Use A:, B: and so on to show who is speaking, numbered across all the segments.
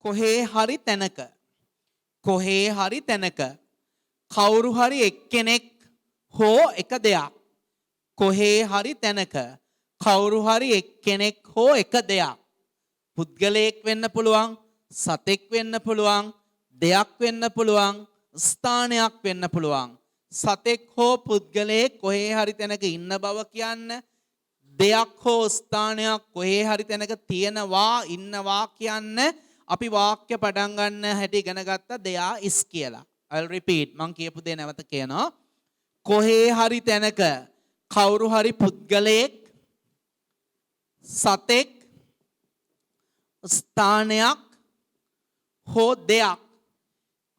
A: කොහේ හරි තැනක කවුරු හරි එක්කෙනෙක් හෝ එක දෙයක් කොහේ හරි තැනක කවුරු හරි එක්කෙනෙක් හෝ එක දෙයක් පුද්ගලයෙක් වෙන්න පුළුවන් සතෙක් වෙන්න පුළුවන් දෙයක් වෙන්න පුළුවන් ස්ථානයක් වෙන්න පුළුවන් සතෙක් හෝ පුද්ගලයෙක් කොහේ හරි තැනක ඉන්න බව කියන්න දෙයක් හෝ ස්ථානයක් කොහේ හරි තැනක තියෙනවා ඉන්නවා කියන්න අපි වාක්‍ය පටන් ගන්න හැටි ඉගෙන ගත්ත there is කියලා. I'll repeat. මං කියපු දේ නැවත කියනවා. කොහේ හරි තැනක කවුරු හරි පුද්ගලයෙක් සතෙක් ස්ථානයක් හෝ දෙයක්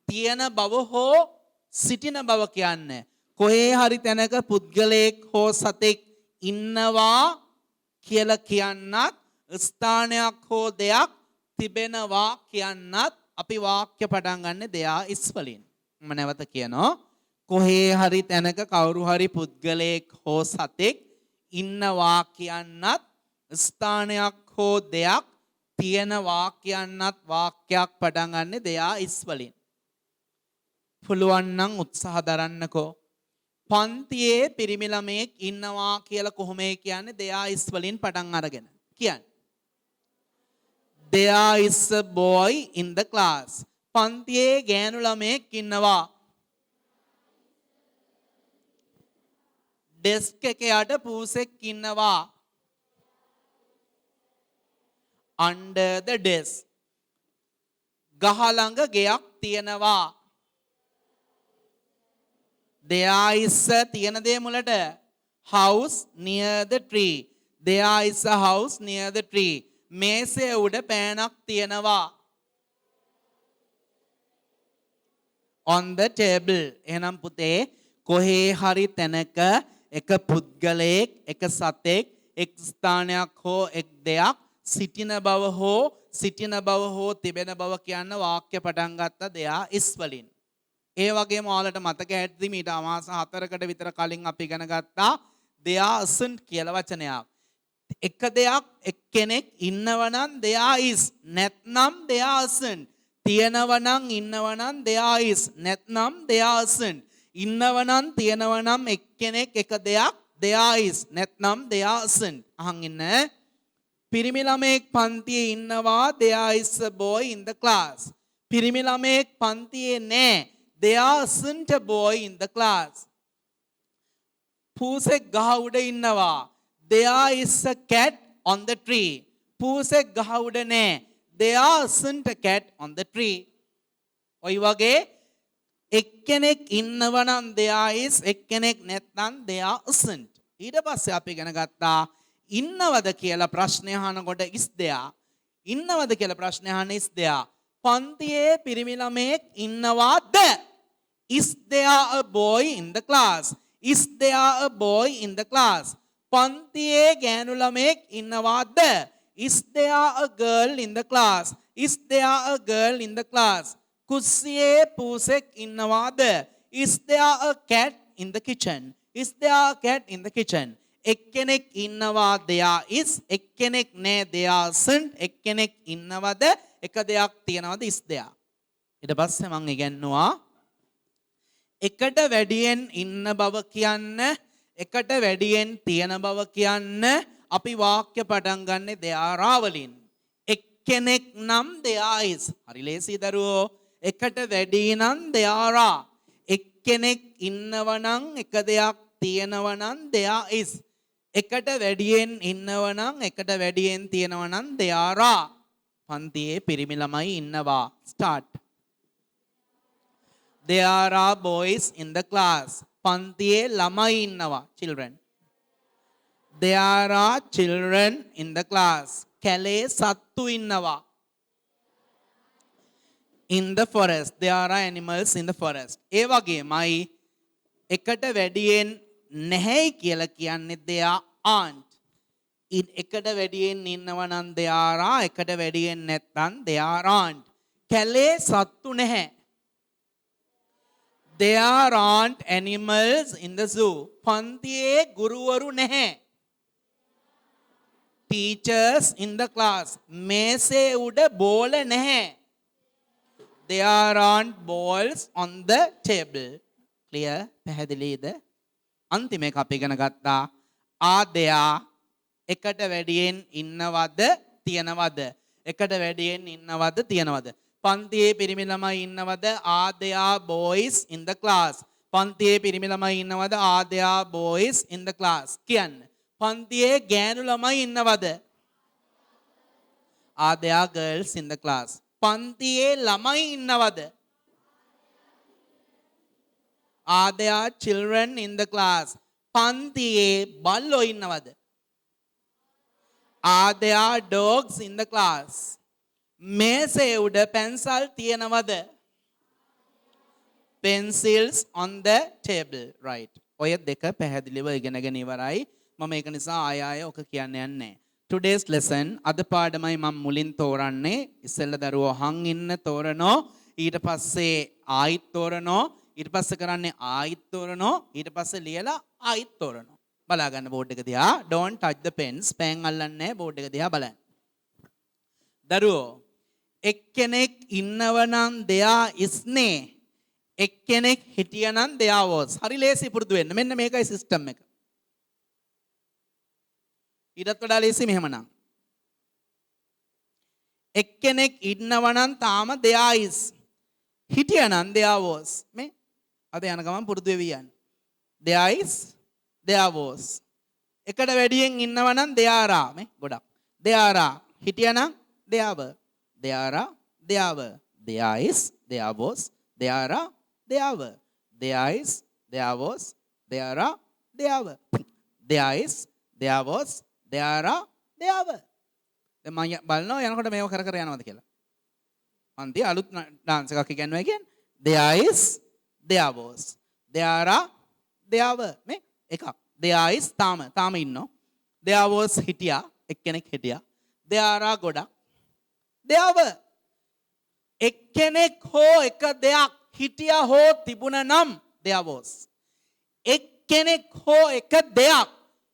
A: තියෙන බව හෝ සිටින බව කියන්නේ. කොහේ හරි තැනක පුද්ගලයෙක් හෝ සතෙක් ඉන්නවා කියලා කියන්නත් ස්ථානයක් හෝ දෙයක් තිබෙනවා කියන්නත් අපි වාක්‍ය පටන් ගන්න there is වලින්. මම නැවත කියනවා. කොහේ හරි තැනක කවුරු හරි පුද්ගලයෙක් හෝ සතෙක් ඉන්නවා කියන්නත් ස්ථානයක් හෝ දෙයක් තියෙනවා කියන්නත් වාක්‍යයක් පටන් ගන්න there is වලින්. පුළුවන් නම් උත්සාහ දරන්නකෝ. පන්තියේ පිරිමි ළමයෙක් ඉන්නවා කියලා කොහොමද කියන්නේ there is වලින් පටන් අරගෙන. කියන්නේ there is a boy in the class. පන්තියේ ගෑනු ළමයෙක් ඉන්නවා. ඩෙස්ක් එකේ යට පූසෙක් ඉන්නවා. under the desk. ගහ ළඟ ගෙයක් තියෙනවා. there is a තියෙන දේ මුලට house near the tree. there is a house near the tree. මේසේ උඩ පෑනක් තියෙනවා. on the table. එහෙනම් පුතේ කොහේ හරි තැනක එක පුද්ගලයෙක් එක සතෙක් එක් ස්ථානයක් හෝ එක් දෙයක් සිටින බව හෝ තිබෙන බව කියන වාක්‍ය පටන් ගත්ත there is වලින්. ඒ වගේම ඔයාලට මතක ඇද්දි මීට මාස 4කට විතර කලින් අපි ඉගෙන ගත්තා there isn't කියලා වචනයක්. එක දෙයක් එක්කෙනෙක් ඉන්නවනම් there is නැත්නම් there isn't. තියෙනවනම් ඉන්නවනම් there is නැත්නම් there isn't. ඉන්නවනම් තියෙනවනම් එක්කෙනෙක් එක දෙයක් there is නැත්නම් there isn't. අහන් ඉන්න. පිරිමි ළමයෙක් පන්තියේ ඉන්නවා there is a boy in the class. පිරිමි ළමයෙක් පන්තියේ නැහැ there isn't a boy in the class. පූසෙක් ගහ උඩ ඉන්නවා there is a cat on the tree. පූසෙක් ගහ උඩ නැහැ there isn't a cat on the tree. ඔය වගේ එක්කෙනෙක් ඉන්නවනම් there is එක්කෙනෙක් නැත්නම් there isn't. ඊට පස්සේ අපි ඉගෙන ගත්තා ඉන්නවද කියලා ප්‍රශ්නය අහනකොට is there. ඉන්නවද කියලා ප්‍රශ්නය අහන්නේ is there. පන්තියේ පිරිමි ළමයෙක් ඉන්නවාද? Is there a boy in the class? Is there a boy in the class? පන්තියේ ගෑනු ළමයෙක් ඉන්නවාද? Is there a girl in the class? Is there a girl in the class? කුස්සියේ පූසෙක් ඉන්නවාද? Is there a cat in the kitchen? Is there a cat in the kitchen? එක්කෙනෙක් ඉන්නවා there is එක්කෙනෙක් නෑ there isn't. එක්කෙනෙක් ඉන්නවද? එක දෙයක් තියනවද? is there. ඊට පස්සේ මම ඉගෙනුවා එකට වැඩියෙන් ඉන්න බව කියන්න එකට වැඩියෙන් තියෙන බව කියන්න අපි වාක්‍ය පටන් ගන්නෙ there are වලින්. එක්කෙනෙක් නම් there is. හරි ලේසි දරුවෝ. එකට වැඩි නම් there are. එක්කෙනෙක් ඉන්නවනම් එක දෙයක් තියෙනවනම් there is. එකට වැඩියෙන් ඉන්නවනම් එකට වැඩියෙන් තියෙනවනම් there are. පන්තියේ පිරිමි ළමයි ඉන්නවා. start. There are boys in the class. පන්තියේ ළමයි ඉන්නවා. children. There are children in the class. කැලේ සත්තු ඉන්නවා. In the forest. There are animals in the forest. ඒ වගේමයි එකට වැඩියෙන් නැහැයි කියලා කියන්නේ there aren't. එකට වැඩියෙන් ඉන්නවා නම් there are. එකට වැඩියෙන් නැත්නම් there aren't. කැලේ සත්තු නැහැ. There aren't animals in the zoo. පන්තියේ ගුරුවරු නැහැ. Teachers in the class. මේසේ උඩ බෝල නැහැ. there aren't balls on the table. Clear? පැහැදිලිද? අන්තිම එක අපි ඉගෙන ගත්තා. are there එකට වැඩියෙන් ඉන්නවද තියනවද? එකට වැඩියෙන් ඉන්නවද තියනවද? පන්තියේ පිරිමි ළමයි ඉන්නවද? are there boys in the class? පන්තියේ පිරිමි ළමයි ඉන්නවද? are there boys in the class? කියන්න. පන්තියේ ගෑනු ළමයි ඉන්නවද? are there girls in the class? පන්තියේ ළමයි ඉන්නවද? are there children in the class? පන්තියේ බල්ලෝ ඉන්නවද? are there dogs in the class? මේසේ උඩ පැන්සල් තියෙනවද? pencils on the table. Right. ඔය දෙක පැහැදිලිව ඉගෙනගෙන ඉවරයි. මම ඒක නිසා ආය ඔක කියන්න යන්නේ. Today's lesson අද පාඩමයි මම මුලින් තෝරන්නේ. ඉස්සෙල්ලා දරුවෝ හං ඉන්න තෝරනෝ. ඊට පස්සේ ආයිත් තෝරනෝ. ඊට පස්සේ කරන්නේ ආයිත් තෝරනෝ. ඊට පස්සේ ලියලා ආයිත් තෝරනෝ. බලා ගන්න බෝඩ් එක දිහා. Don't touch the pens. පෙන් අල්ලන්නේ බෝඩ් එක දිහා බලන්න. දරුවෝ එක්කෙනෙක් ඉන්නවනම් දෙයා ඉස්නේ. එක්කෙනෙක් හිටියනම් දෙයා was. හරි ලේසි පුරුදු වෙන්න. මෙන්න මේකයි සිස්ටම් එක. ඊටත් වඩා ලේසි මෙහෙමනම්. එක්කෙනෙක් ඉන්නවනම් තාම දෙයා is. හිටියනම් දෙයා was. මේ අද යන ගමන් පුරුදු වෙවි යන්නේ. දෙයා is දෙයා was. එකට වැඩියෙන් ඉන්නවනම් දෙයා are. මේ ගොඩක්. දෙයා are. හිටියනම් දෙයා were. දෙයා are දෙයා were. දෙයා is දෙයා was. දෙයා are දෙයා were. දෙයා is දෙයා was. දෙයා are දෙයා were. දෙයා is දෙයා was. දෙයා are දෙයා were. දැන් මම බලනවා යනකොට මේව කර කර යනවද කියලා. මන්ති අලුත් ඩාන්ස් එකක් ඉගෙනුවා කියන්නේ. දෙයා is දෙයා was. දෙයා are දෙයා were. මේ එකක්. දෙයා is තාම ඉන්නෝ. දෙයා was හිටියා. එක්කෙනෙක් හිටියා. දෙයා are ගොඩක්. දෙයා were. එක්කෙනෙක් හෝ එක දෙයක් හිටියා හෝ තිබුණ නම් දෙයා was. එක්කෙනෙක් හෝ එක දෙයක්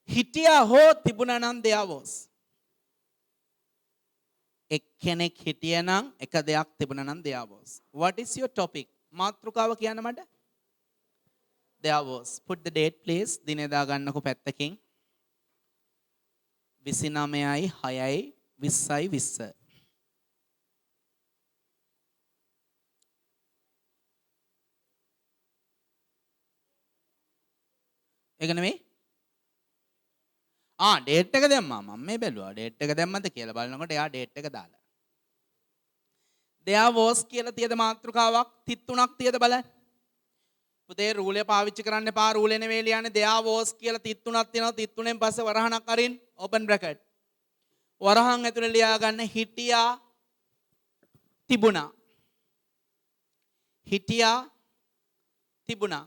A: හිටියා හෝ තිබුණ නම් දෙයා was. එක්කෙනෙක් හිටියා නම් එක දෙයක් තිබුණ නම් දෙයා was. What is your topic? මාතෘකාව කියන්න මට. There was. Put the date please. දිනේ දා ගන්නකො පැත්තකින්. 29යි 6යි 20යි 20. ඒක නෙමෙයි. ඩේට් එක දැම්මා. මම මේ බැලුවා. ඩේට් එක දැම්මද කියලා බලනකොට එයා ඩේට් එක දාලා. there was කියලා තියද මාතෘකාවක් 33ක් තියද බලන්න. පුතේ රූලය පාවිච්චි කරන්න එපා. රූලේ නෙවෙයි ලියන්නේ. there was කියලා 33ක් තියෙනවා. 33න් පස්සේ වරහණක් අරින් open bracket. වරහන් ඇතුලේ ලියා ගන්න හිටියා තිබුණා. හිටියා තිබුණා.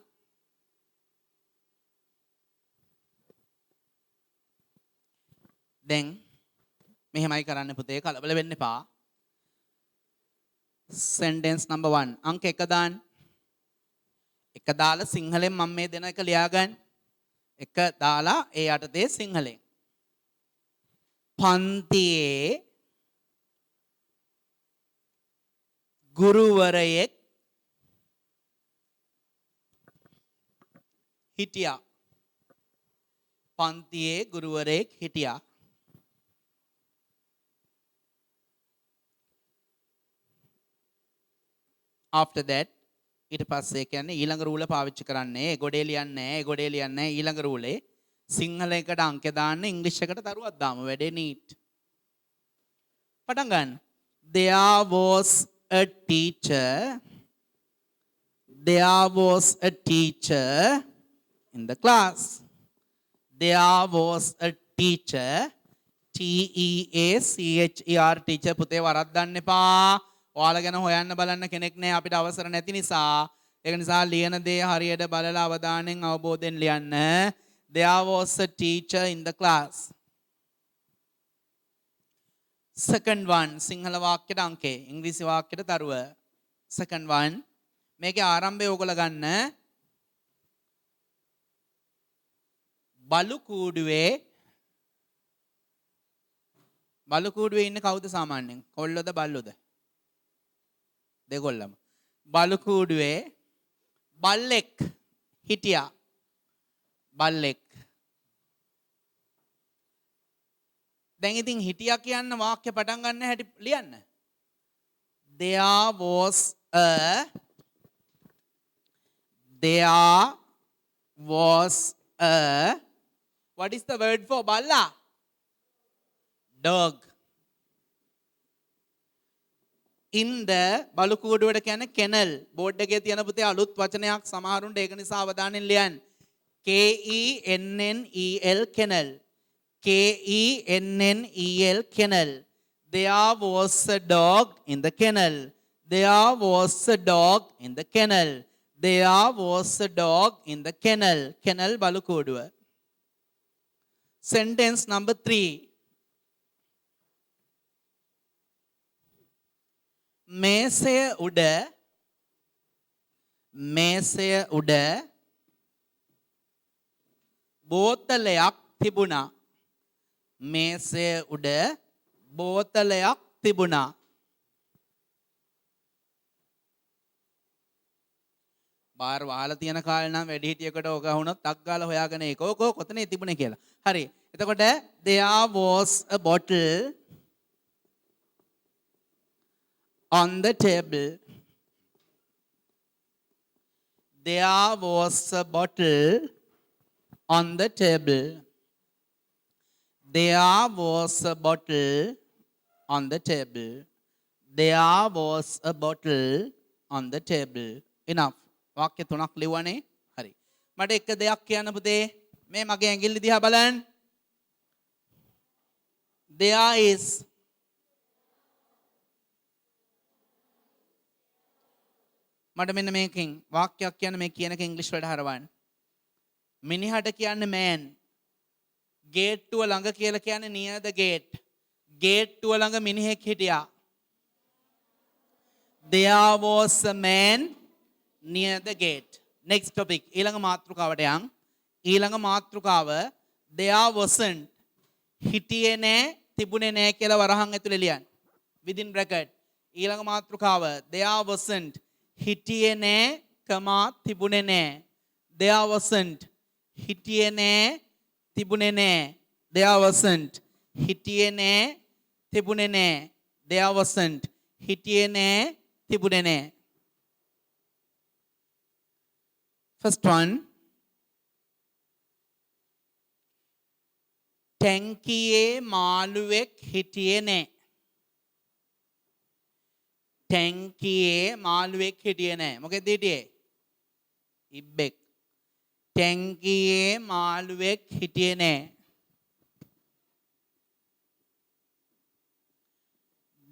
A: දැන් මෙහෙමයි කරන්න පුතේ කලබල වෙන්න එපා. sentence number 1 අංක 1 දාන්න. එක දාලා සිංහලෙන් මම මේ දෙන එක ලියා ගන්න. එක දාලා ඒ යටතේ සිංහලෙන්. පන්තියේ ගුරුවරයෙක් හිටියා. පන්තියේ ගුරුවරයෙක් හිටියා. after that ඊට පස්සේ කියන්නේ ඊළඟ රූල පාවිච්චි කරන්නේ ගොඩේ ලියන්නේ ඊළඟ රූලේ සිංහල එකට අංක දාන්න ඉංග්‍රීසි එකට දරුවක් දාමු වැඩේ නීට්. පටන් ගන්න. there was a teacher. There was a teacher in the class. There was a teacher. T-E-A-C-H-E-R teacher. පුතේ වරද්දන්න එපා. ඔයාලා ගැන හොයන්න බලන්න කෙනෙක් නැහැ අපිට අවසර නැති නිසා. ඒක නිසා ලියන දේ හරියට බලලා අවධානයෙන් අවබෝධයෙන් ලියන්න. There was a teacher in the class. Second one Sinhala වාක්‍යයට අංකේ ඉංග්‍රීසි වාක්‍යයට තරුව. Second one මේකේ ආරම්භය ඕගොල්ලෝ ගන්න. බලු කූඩුවේ ඉන්නේ කවුද සාමාන්‍යයෙන්? කොල්ලොද බල්ලොද? දෙගොල්ලම. බලු කූඩුවේ බල්ලෙක් හිටියා. බල්ලෙක්. දැන් ඉතින් හිටියා කියන්න වාක්‍ය පටන් ගන්න හැටි ලියන්න. There was a what is the word for balla? Dog. In the බලු කූඩුවට කියන්නේ kennel. බෝඩ් එකේ තියෙන පුතේ අලුත් වචනයක් සමහරුන්ට ඒක නිසා අවධානයෙන් ලියන්න. KENNEL kennel. KENNEL kennel. There was a dog in the kennel. There was a dog in the kennel. There was a dog in the kennel. Kennel බලු කූඩුව. Sentence number 3. මේසය උඩ බෝතලයක් තිබුණා. මේසය උඩ බෝතලයක් තිබුණා. බාර් වහලා තියෙන කාලේ නම් වැඩි හිටියකට ඕක වුණොත් අක් ගාලා හොයාගෙන ඒක ඕක කොතනේ තිබුණේ කියලා. හරි. එතකොට there was a bottle on the table. There was a bottle on the table. There was a bottle on the table. There was a bottle on the table. Enough. වාක්‍ය තුනක් ලිව්වනේ. හරි. මට එක දෙයක් කියන්න පුතේ. මේ මගේ ඇඟිල්ල දිහා බලන්න. There is මට මෙන්න මේකෙන් වාක්‍යයක් කියන්න මේ කියන එක ඉංග්‍රීසි වලට හරවන්න. මිනිහට කියන්නේ man. ගේට්ටුව ළඟ කියලා කියන්නේ near the gate. ගේට්ටුව ළඟ මිනිහෙක් හිටියා. There was a man near the gate. Next topic. ඊළඟ මාතෘකාවට යන්. ඊළඟ මාතෘකාව there wasn't. හිටියේ නෑ තිබුණේ නෑ කියලා වරහන් ඇතුලේ ලියන්න. within bracket. ඊළඟ මාතෘකාව there wasn't. හිටියේ නෑ කමා තිබුණේ නෑ. there wasn't. හිටියේ නෑ තිබුණේ නෑ. there wasn't. හිටියේ නෑ තිබුණේ නෑ. there wasn't. හිටියේ නෑ තිබුණේ නෑ. First one. ටැංකියේ මාළුවෙක් හිටියේ නෑ. ටැංකියේ මාළුවෙක් හිටියේ නෑ. මොකෙද හිටියේ? ඉබ්බෙක්. ටැංකියේ මාළුවෙක් හිටියේ නෑ.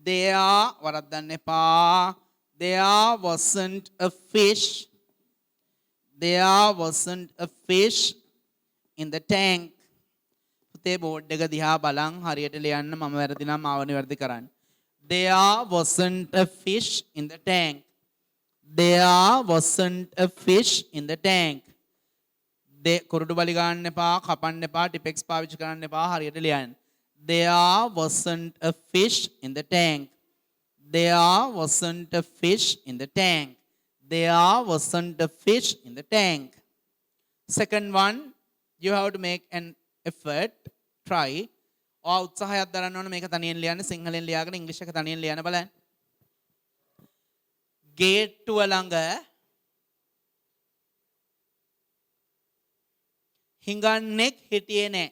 A: There වරද්දන්න එපා. There wasn't a fish. There wasn't a fish in the tank. පුතේ බෝඩ් එක දිහා බලන් හරියට ලියන්න මම වැරදි නම් මාව නිවැරදි කරන්න. There wasn't a fish in the tank. There wasn't a fish in the tank. කුරුඩු බලි ගන්න එපා, කපන්න එපා, ටිපෙක්ස් පාවිච්චි කරන්න එපා, හරියට ලියන්න. There wasn't a fish in the tank. There wasn't a fish in the tank. There wasn't a fish in the tank. Second one, you have to make an effort, try. උත්සාහයක් දරන්න ඕන මේක තනියෙන් ලියන්න, සිංහලෙන් ලියාගෙන ඉංග්‍රීසි එක තනියෙන් ලියන්න බලන්න. ගේට්ටුව ළඟ හිඟන්නෙක් හිටියේ නෑ.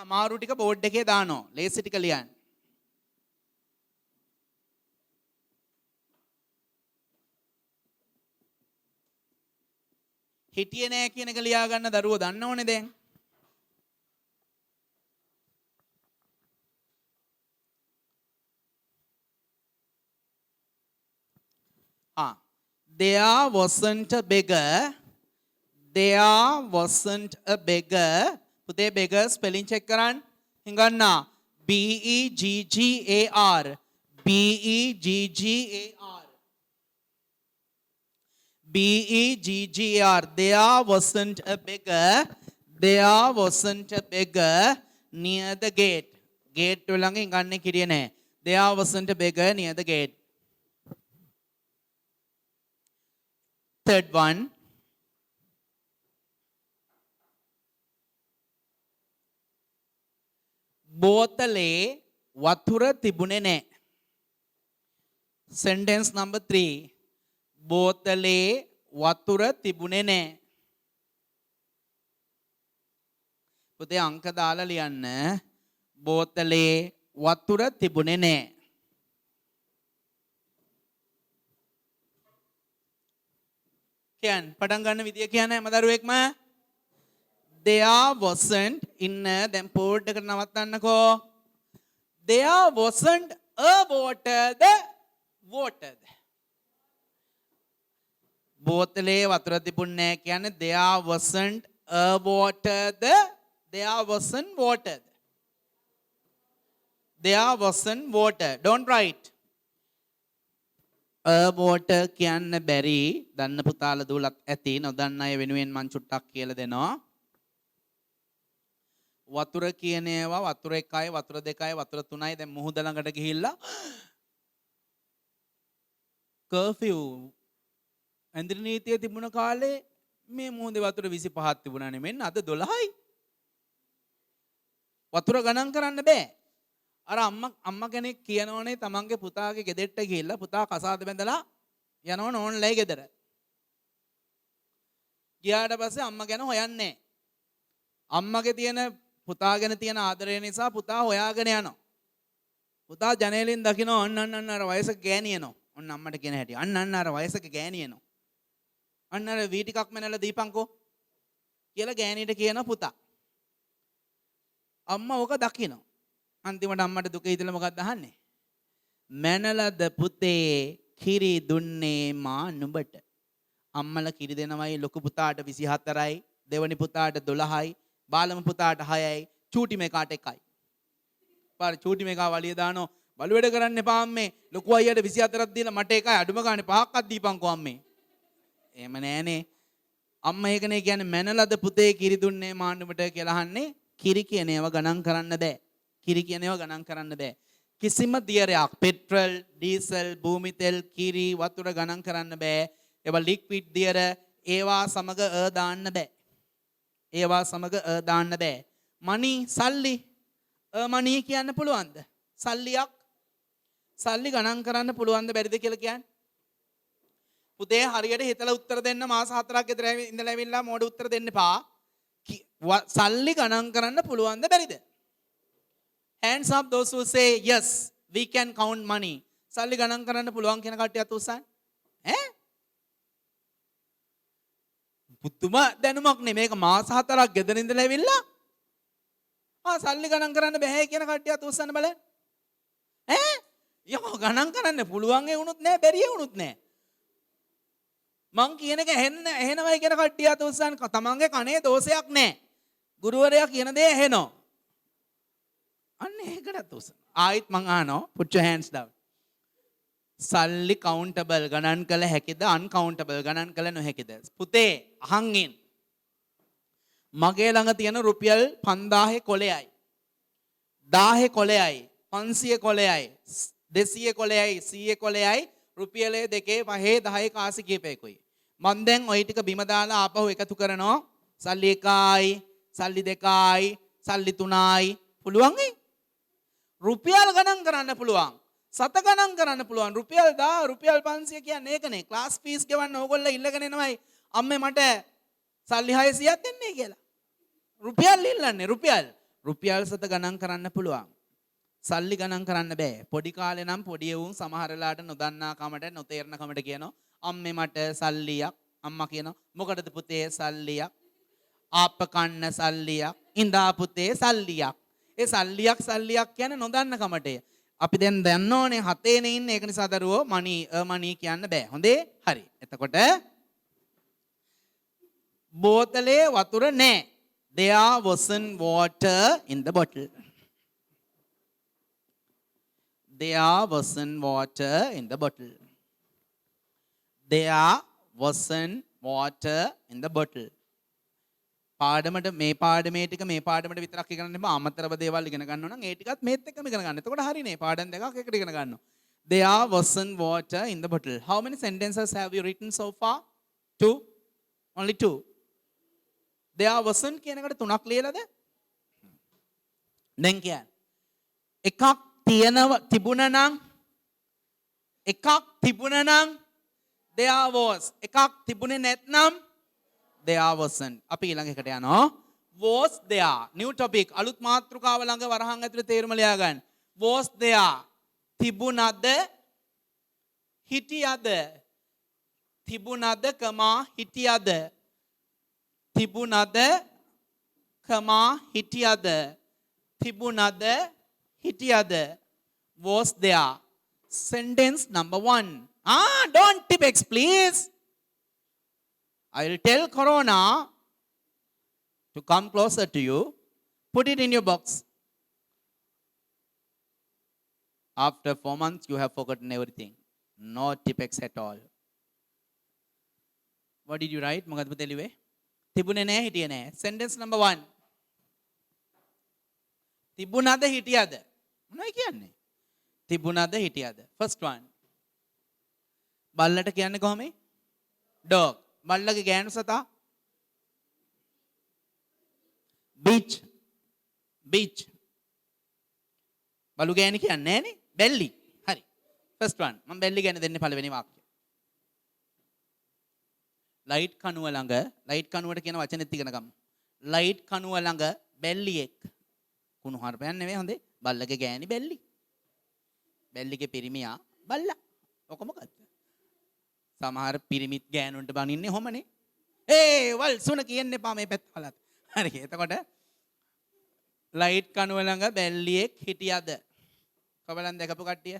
A: අමාරු ටික බෝඩ් එකේ දානවා. ලේසි ටික ලියන්න. හිටියේ නෑ කියන එක ලියා ගන්න දරුවෝ දන්න ඕනේ දැන්. There wasn't a beggar. There wasn't a beggar. පුතේ beggar spelling check කරන්න. හිඟන්නා. B-E-G-G-A-R. B-E-G-G-A-R. B-E-G-G-A-R. There wasn't a beggar. There wasn't a beggar near the gate. Gate ළඟ හිඟන්නේ කිරිය නෑ. There wasn't a beggar near the gate. third one. බෝතලේ වතුර තිබුණේ නැහැ. Sentence number 3. බෝතලේ වතුර තිබුණේ නැහැ. පුතේ අංක දාලා ලියන්න. බෝතලේ වතුර තිබුණේ නැහැ. කියන්න පටන් ගන්න විදිය කියන්න හැම දරුවෙක්ම. There wasn't ඉන්න දැන් පෝඩ් එකට නවත්තන්නකෝ. There wasn't a water the water. බෝතලේ වතුර තිබුණේ නැහැ කියන්නේ there wasn't a water the there wasn't water. There wasn't water. Don't write. A water කියන්න බැරි. දන්න පුතාලා දුවලත් ඇති. නොදන්න අය වෙනුවෙන් මං චුට්ටක් කියලා දෙනවා. වතුර කියන ඒවා වතුර 1යි වතුර 2යි වතුර 3යි දැන් මුහුද ළඟට ගිහිල්ලා කර්ෆියු ඇඳිරි නීතිය තිබුණ කාලේ මේ මුහුදේ වතුර 25ක් තිබුණානේ. මෙන්න අද 12යි. වතුර ගණන් කරන්න බෑ. අර අම්මා කෙනෙක් කියනෝනේ තමන්ගේ පුතාගේ ගෙදරට ගිහිල්ලා පුතා කසාද බැඳලා යනවන ඕන්ලයි ගෙදර. ගියාට පස්සේ අම්මා ගැන හොයන්නේ. අම්මගේ තියෙන පුතා ගැන තියෙන ආදරය නිසා පුතා හොයාගෙන යනවා. පුතා ජනේලෙන් දකින්න අන්න අර වයසක ගෑණියනෝ. ඔන්න අම්මට කියන හැටි. අන්න අර වයසක ගෑණියනෝ. අන්න අර වී ටිකක් මැනලා දීපන්කෝ කියලා ගෑණියට කියන පුතා. අම්මා ඕක දකින්න. අන්තිමට අම්මට දුක හිතලා මොකක්ද අහන්නේ? මැනලද පුතේ කිරි දුන්නේ මා නුඹට. අම්මලා කිරි දෙනවයි ලොකු පුතාට 24යි, දෙවනි පුතාට 12යි, බාලම පුතාට 6යි, චූටි මේකාට 1යි. පාර චූටි මේකා වලිය දානෝ බලු වැඩ කරන්න එපා අම්මේ. ලොකු අයියට 24ක් දීලා මට 1යි අඩුම ගානේ 5ක්වත් දීපන්කෝ අම්මේ. එහෙම නෑනේ. අම්මා ඒකනේ කියන්නේ මැනලද පුතේ කිරි දුන්නේ මා නුඹට කියලා අහන්නේ. කිරි කියන ඒවා ගණන් කරන්න බෑ. කිරි කියන ඒවා ගණන් කරන්න බෑ. කිසිම දියරයක් පෙට්‍රල්, ඩීසල්, භූමි තෙල්, කිරි, වතුර ගණන් කරන්න බෑ. ඒවා ලික්විඩ් දියර ඒවා සමග දාන්න බෑ. ඒවා සමග දාන්න බෑ. මනි සල්ලි මනි කියන්න පුළුවන්ද? සල්ලියක් සල්ලි ගණන් කරන්න පුළුවන්ද බැරිද කියලා කියන්නේ? පුතේ හරියට හිතලා උත්තර දෙන්න මාස 4ක් ගෙදර ඉඳලා ඇවිල්ලා මෝඩ උත්තර දෙන්න එපා. සල්ලි ගණන් කරන්න පුළුවන්ද බැරිද? Hands up those who say yes, we can count money. සල්ලි ගණන් කරන්න පුළුවන් කියන කට්ටිය අත උස්සන්න. ඈ? පුතුම දැනුමක් නේ මේක මාස 4ක් ගෙදර ඉඳලා ඇවිල්ලා. සල්ලි ගණන් කරන්න බෑ කියන කට්ටිය අත උස්සන්න බලන්න. ඈ? යකෝ ගණන් කරන්න පුළුවන් ඒ වුණොත් නෑ බැරිය වුණොත් නෑ. මං කියන එක ඇහෙනවයි කියන කට්ටිය අත උස්සන්න. තමන්ගේ කනේ දෝෂයක් නෑ. ගුරුවරයා කියන දේ ඇහෙනවා. අන්න ඒකටත් උස්සන්න. ආයිත් මං අහනවා put your hands down. සල්ලි countable ගණන් කළ හැකිද uncountable ගණන් කළ නොහැකිද? පුතේ අහන් ඉන්න. මගේ ළඟ තියෙන රුපියල් 5000 කොලයයි 1000 කොලයයි 500 කොලයයි 200 කොලයයි 100 කොලයයි රුපියලේ 2 5 10 කාසි කීපයකුයි. මං දැන් ওই ටික බිම දාලා ආපහු එකතු කරනවා. සල්ලි 1යි සල්ලි 2යි සල්ලි 3යි පුළුවන් ඈ. රුපියල් ගණන් කරන්න පුළුවන්. සත ගණන් කරන්න පුළුවන්. රුපියල් 1000 රුපියල් 500 කියන්නේ ඒකනේ. ක්ලාස් ෆීස් ගෙවන්න ඕගොල්ලෝ ඉල්ලගෙන එනවයි. අම්මේ මට සල්ලි 600ක් දෙන්නේ කියලා. රුපියල් ඉල්ලන්නේ රුපියල් සත ගණන් කරන්න පුළුවන්. සල්ලි ගණන් කරන්න බෑ. පොඩි කාලේ නම් පොඩි එවුන් සමහරලාට නොදන්නා කමට නොතේරන කමට කියනවා අම්මේ මට සල්ලියක්. අම්මා කියනවා මොකටද පුතේ සල්ලියක්? ආප්ප කන්න සල්ලියක්. ඉඳා පුතේ සල්ලියක්. ඒ සල්ලියක් කියන්නේ නොදන්න කමට. අපි දැන් දන්නෝනේ 7නේ ඉන්නේ. ඒක නිසා දරුවෝ මනි කියන්න බෑ. හොඳේ? හරි. එතකොට බෝතලේ වතුර නැහැ. There wasn't water in the bottle. There wasn't water in the bottle. There wasn't water in the bottle. පාඩමට මේ පාඩමේ ටික මේ පාඩමට විතරක් ඉගෙන ගන්න එපා. අමතරව දේවල් ඉගෙන ගන්නවා නම් ඒ ටිකත් මේත් එක්කම ඉගෙන ගන්න. එතකොට හරිනේ. පාඩම් දෙකක් එකට ඉගෙන ගන්නවා. There wasn't water in the bottle. How many sentences have you written so far? Two? Only two. There wasn't කියන එකට තුනක් ලියලාද? දැන් කියන්න. එකක් තිබුණා නම් එකක් තිබුණා නම් there was. එකක් තිබුණේ නැත්නම් there wasn't. අපි ඊළඟ එකට යනවා. Was there. New topic. අලුත් මාතෘකාව ළඟ වරහන් ඇතුලේ තේරුම ලියා ගන්න. Was there. තිබුණාද? හිටියද? තිබුණාද කමා හිටියද? තිබුණාද කමා හිටියද? තිබුණාද හිටියද? Was there. Sentence number 1. Don't Tipex, please. I will tell Corona to come closer to you. Put it in your box. After 4 months, you have forgotten everything. No Tipex at all. What did you write? මොකද පුතේ ලිව්වේ? තිබුණේ නැහැ හිටියේ නැහැ. Sentence number 1. තිබුණාද හිටියද? මොනවයි කියන්නේ? තිබුණාද හිටියද? First one. බල්ලට කියන්නේ කොහොමද? Dog. බල්ලගේ ගෑනු සතා? Bitch. Bitch. බලු ගෑණි කියන්නේ නැහනේ. බැල්ලි. හරි. First one. මම බැල්ලි ගැන දෙන්නේ පළවෙනි වාක්‍යය. ලයිට් කණුව ළඟ ලයිට් කණුවට කියන වචනේත් ඉගෙන ගමු. ලයිට් කණුව ළඟ බැල්ලියෙක්. කුණු හarpයක් නෙවෙයි හොඳේ. බල්ලගේ ගෑණි බැල්ලි. බැල්ලිගේ පිරිමියා බල්ලා. ඔක මොකද්ද? සමහර පිරිමිත් ගෑනුන්ට බනින්නේ ඔහමනේ. වල් සුන කියන්න එපා මේ පැත්ත වලත්. හරි. එතකොට ලයිට් කණුව ළඟ බැල්ලියෙක් හිටියද? කවලන් දැකපු කට්ටිය?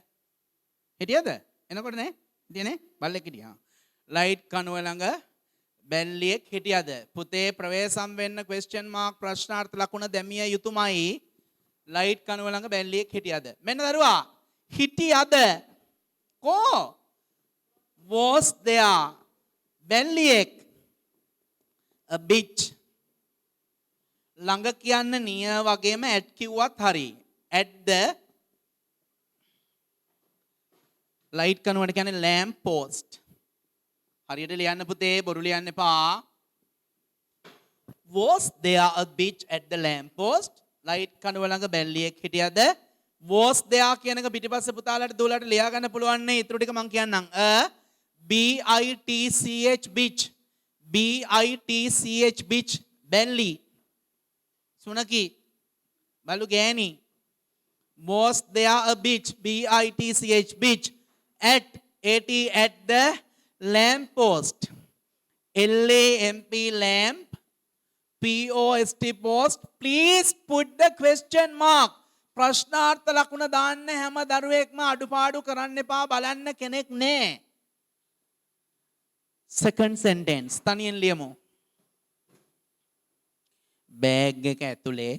A: හිටියද? එනකොට නේ? හිටියනේ? බල්ලෙක් හිටියා. ලයිට් කණුව ළඟ බැල්ලියෙක් හිටියද? පුතේ ප්‍රවේශම් වෙන්න question mark ප්‍රශ්නාර්ථ ලකුණ දැමිය යුතුමයි. ලයිට් කණුව ළඟ බැල්ලියෙක් හිටියද? මෙන්න දරුවා. හිටියද? කෝ? Was there? බැල්ලියෙක්. A bitch. ළඟ කියන්න near වගේම at කිව්වත් හරි. At the ලයිට් කණුවට කියන්නේ lamp post. හරියට ලියන්න පුතේ බොරු ලියන්න එපා. Was there a bitch at the lamp post? Light කණුව ළඟ බැල්ලියෙක් හිටියද? Was there කියන එක පිටිපස්සේ පුතාලාට දුවලාට ලියා ගන්න පුළුවන් නේ. ඊටු ටික මම කියන්නම්. BITCH bitch. BITCH bitch. බැල්ලි. සුනකි. බලු ගෑණි. Was there a bitch? BITCH bitch. At the lamp post. LAMP lamp. POST post. Please put the question mark. ප්‍රශ්නාර්ථ ලකුණ දාන්න හැම දරුවෙක්ම අඩුපාඩු කරන්න එපා. බලන්න කෙනෙක් නෑ. Second sentence. තනියෙන් ලියමු. බෑග් එක ඇතුලේ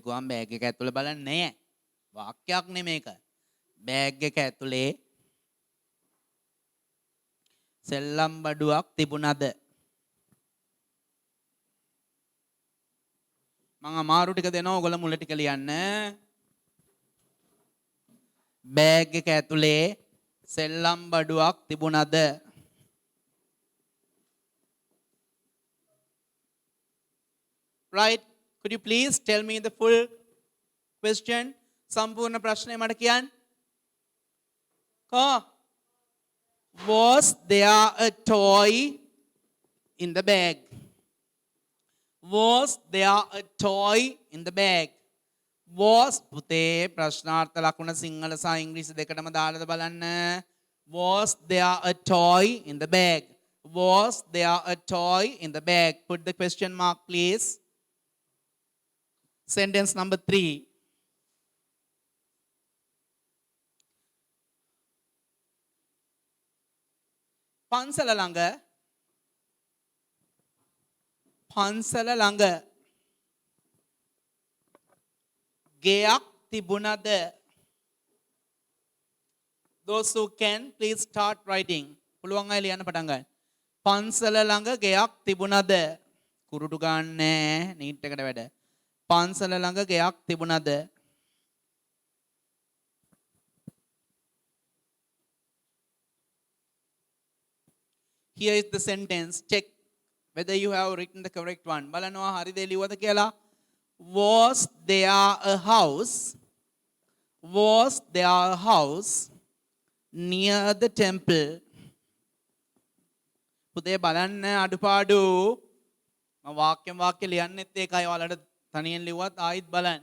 A: ගුවන් බෑග් එක ඇතුලේ බලන්න නෑ. වාක්‍යයක් නෙමේක. බෑග් එක ඇතුලේ සෙල්ලම් බඩුවක් තිබුණද? මම අමාරු ටික දෙනවා ඔයගොල්ලෝ මුල ටික ලියන්න. බෑග් එක ඇතුලේ සෙල්ලම් බඩුවක් තිබුණද? Right? Could you please tell me the full question? සම්පූර්ණ ප්‍රශ්නය මට කියන්න. Was there a toy in the bag? Was there a toy in the bag? Was පුතේ ප්‍රශ්නාර්ථ ලකුණ සිංහල සහ ඉංග්‍රීසි දෙකටම දාලාද බලන්න. Was there a toy in the bag? Was there a toy in the bag? Put the question mark please. Sentence number 3. පන්සල ළඟ ගෙයක් තිබුණද? Those who can please start writing. පුළුවන් අය ලියන්න පටන් ගන්න. පන්සල ළඟ ගෙයක් තිබුණද? කුරුටු ගන්න නීට් එකට වැඩ. පන්සල ළඟ ගෙයක් තිබුණද? Here is the sentence. Check whether you have written the correct one. බලනවා හරිද ලියුවද කියලා. Was there a house? Was there a house near the temple? පුතේ බලන්න අඩුපාඩු. මම වාක්‍යයෙන් වාක්‍ය ලියන්නෙත් ඒකයි. ඔයාලට තනියෙන් ලිව්වත් ආයිත් බලන්න.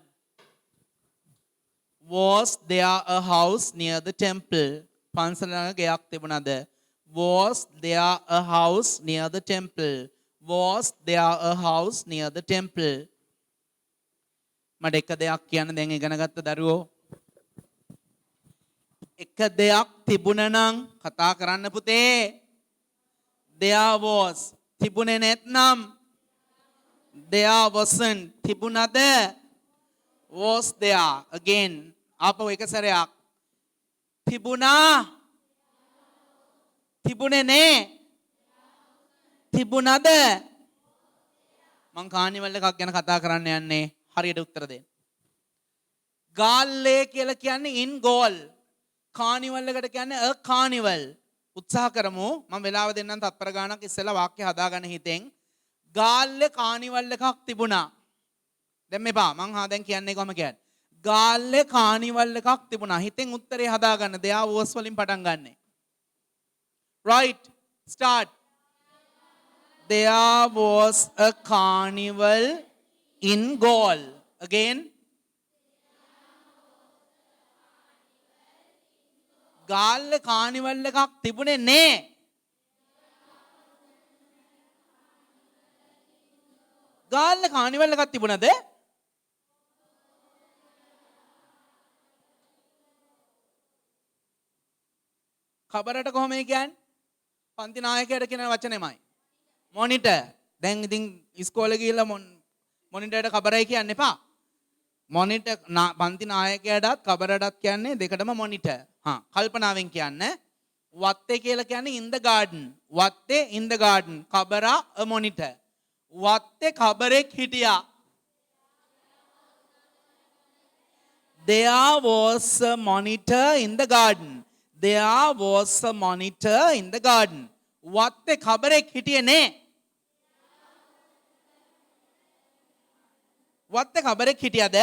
A: Was there a house near the temple? පන්සල ළඟ ගෙයක් තිබුණාද? Was there a house near the temple? Was there a house near the temple? මට එක දෙයක් කියන්න දැන් ඉගෙන ගත්ත දරුවෝ. එක දෙයක් තිබුණා නම් කතා කරන්න පුතේ. There was තිබුණේ නැත්නම් there wasn't තිබුණාද? Was there again ආපහු එක සැරයක් තිබුණා තිබුණේ නේ තිබුණාද? මං කානිවල් එකක් ගැන කතා කරන්න යන්නේ. හරියට උත්තර දෙන්න. ගාල්ලේ කියලා කියන්නේ in goal. කානිවල් එකට කියන්නේ a carnival. උත්සාහ කරමු. මම වෙලාව දෙන්නම් තත්පර ගානක් ඉස්සෙල්ලා වාක්‍ය හදාගන්න හිතෙන්. ගාල්ලේ කානිවල් එකක් තිබුණා. දැන් මෙපා මං දැන් කියන්නේ කොහොම කියන්නේ. ගාල්ලේ කානිවල් එකක් තිබුණා. හිතෙන් උත්තරේ හදාගන්න. දෙයා වෝස් වලින් පටන් ගන්න. Right. Start. There was a carnival in Gaul. Again. ගාල්ලේ කානිවල් එකක් තිබුණේ නේ. ගාල්ලේ කානිවල් එකක් තිබුණාද? කබරට කොහොම කියන්නේ? පන්ති නායකයාට කියන වචනේමයි. මොනිටර්. දැන් ඉතින් ඉස්කෝලේ ගිහිල්ලා මොනිටර්ට කබරයි කියන්න එපා. මොනිටර් පන්ති නායකයාටත් කබරටත් කියන්නේ දෙකටම මොනිටර්. කල්පනාවෙන් කියන්න. වත්තේ කියලා කියන්නේ in the garden. වත්තේ in the garden. කබරා a monitor. වත්තේ කබරෙක් හිටියා. There was a monitor in the garden. There was a monitor in the garden. වත්තේ කබරෙක් හිටියේ නේ. වත්තේ කබරෙක් හිටියද?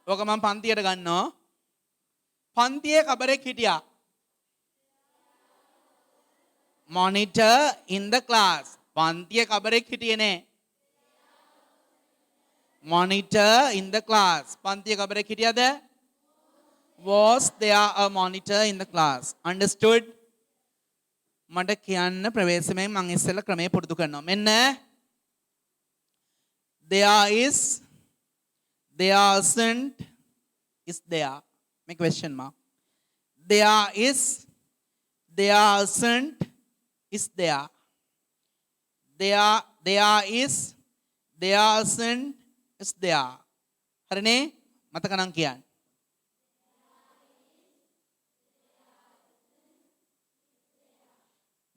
A: ඔක මම පන්තියට ගන්නවා. පන්තියේ කබරෙක් හිටියා. Monitor in the class. පන්තියේ කබරෙක් හිටියේ නේ. Monitor in the class. පන්තියේ කබරෙක් හිටියද? Was there a monitor in the class? Understood? මට කියන්න ප්‍රවේශමෙන් මම ඉස්සෙල්ලා ක්‍රමයේ පුරුදු කරනවා. මෙන්න there is, there isn't, is there. Make question mark. There is, there isn't, is there. There is, there isn't, is there. හරිනේ? මතක නම් කියන්න.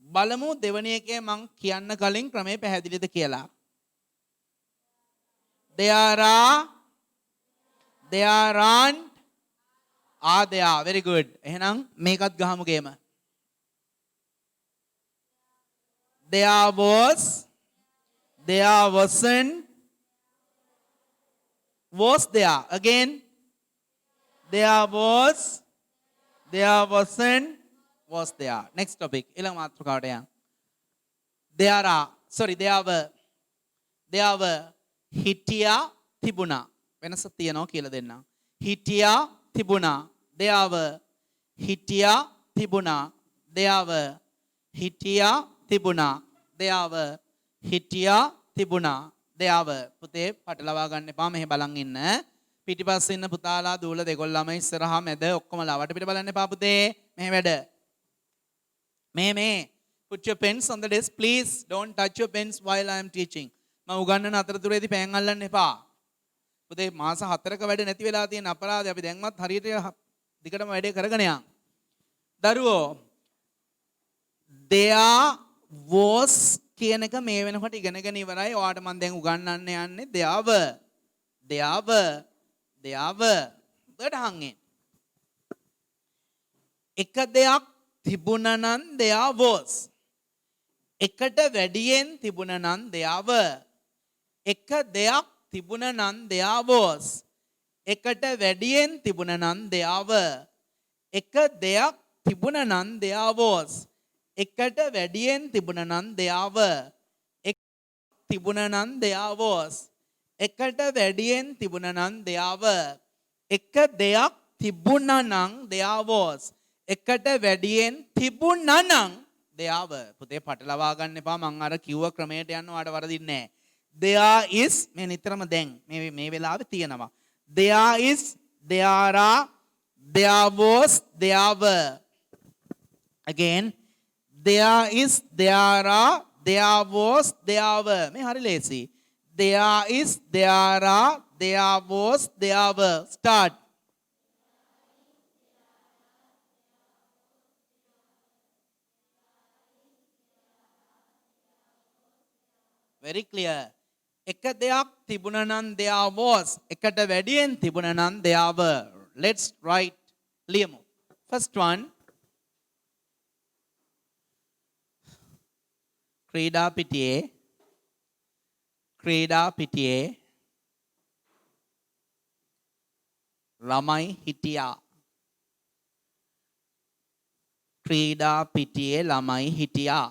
A: බලමු දෙවැනි එකේ මං කියන්න කලින් ක්‍රමේ පැහැදිලිද කියලා. There are, there aren't, are there. Very good. එහෙනම් මේකත් ගහමු ගේම. There was, there wasn't, was there. Again. There was, there wasn't, was there. Next topic. ඊළඟ මාතෘකාවට යන්න. There are, sorry, there were හිටියා තිබුණා. වෙනස තියනවා කියලා දෙන්නම්. හිටියා තිබුණා. There were හිටියා තිබුණා. There were හිටියා තිබුණා. There were හිටියා තිබුණා. There were පුතේ පටලවා ගන්න එපා. මෙහෙ බලන් ඉන්න. පිටිපස්සේ ඉන්න පුතාලා දූල දෙකොල්ලම ඉස්සරහා මැද ඔක්කොම ලවට පිට බලන්න එපා පුතේ. මෙහෙ වැඩ. මේ put your pens on the desk please. Don't touch your pens while I am teaching. මම උගන්වන අතරතුරේදී පෑන් අල්ලන්න එපා. පුතේ මාස 4ක වැඩ නැති වෙලා තියෙන අපරාධය අපි දැන්වත් හරියට දිගටම වැඩේ කරගෙන යන්න. දරුවෝ there was කියන එක මේ වෙනකොට ඉගෙනගෙන ඉවරයි. ඔයාලට මම දැන් උගන්වන්න යන්නේ there were. දෙයට හංගෙන්. එක දෙයක් තිබුණ නම් there was. එකට වැඩියෙන් තිබුණ නම් there were. එක දෙයක් තිබුණ නම් there was. එකට වැඩියෙන් තිබුණ නම් there were. එක දෙයක් තිබුණ නම් there was. එකට වැඩියෙන් තිබුණ නම් there were. එක තිබුණ නම් there was. එකට වැඩියෙන් තිබුණ නම් there were. එක දෙයක් තිබුණ නම් there was. එකට වැඩියෙන් තිබුණ නම් there were. පුතේ පටලවා ගන්න එපා මං අර කිව්ව ක්‍රමයට යන්න ඔයාලට වරදින්නේ නැහැ. There is මේ නිතරම දැන් මේ වෙලාවේ තියෙනවා. There is, there are, there was, there were. Again, there is, there are, there was, there were. මේ හරි ලේසි. There is, there are, there was, there were. Start. Very clear. එක දෙයක් තිබුණ නම් there was. එකට වැඩියෙන් තිබුණ නම් there were. Let's write. ලියමු. First one. ක්‍රීඩා පිටියේ ළමයි හිටියා. ක්‍රීඩා පිටියේ ළමයි හිටියා.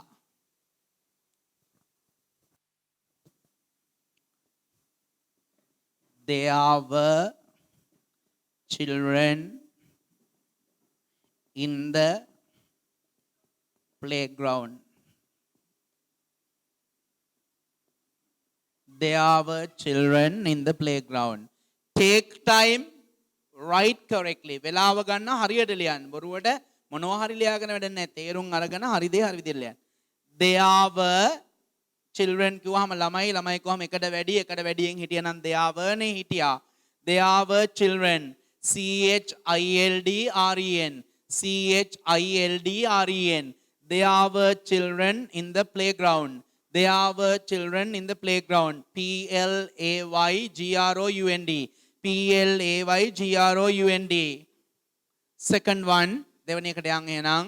A: There were children in the playground. There were children in the playground. Take time, write correctly. වෙලාව ගන්න හරියට ලියන්න. බොරුවට මොනවා හරි ලියාගෙන වැඩක් නැහැ. තේරුම් අරගෙන හරි දේ හරි විදිහට ලියන්න. There were children කිව්වහම ළමයි කිව්වහම එකට වැඩියෙන් හිටියා නම් there were නේ හිටියා. There were children. CHILDREN. CHILDREN. There were children in the playground. There were children in the playground. PLAYGROUND. PLAYGROUND. Second one. දෙවෙනි එකට යන් එහෙනම්.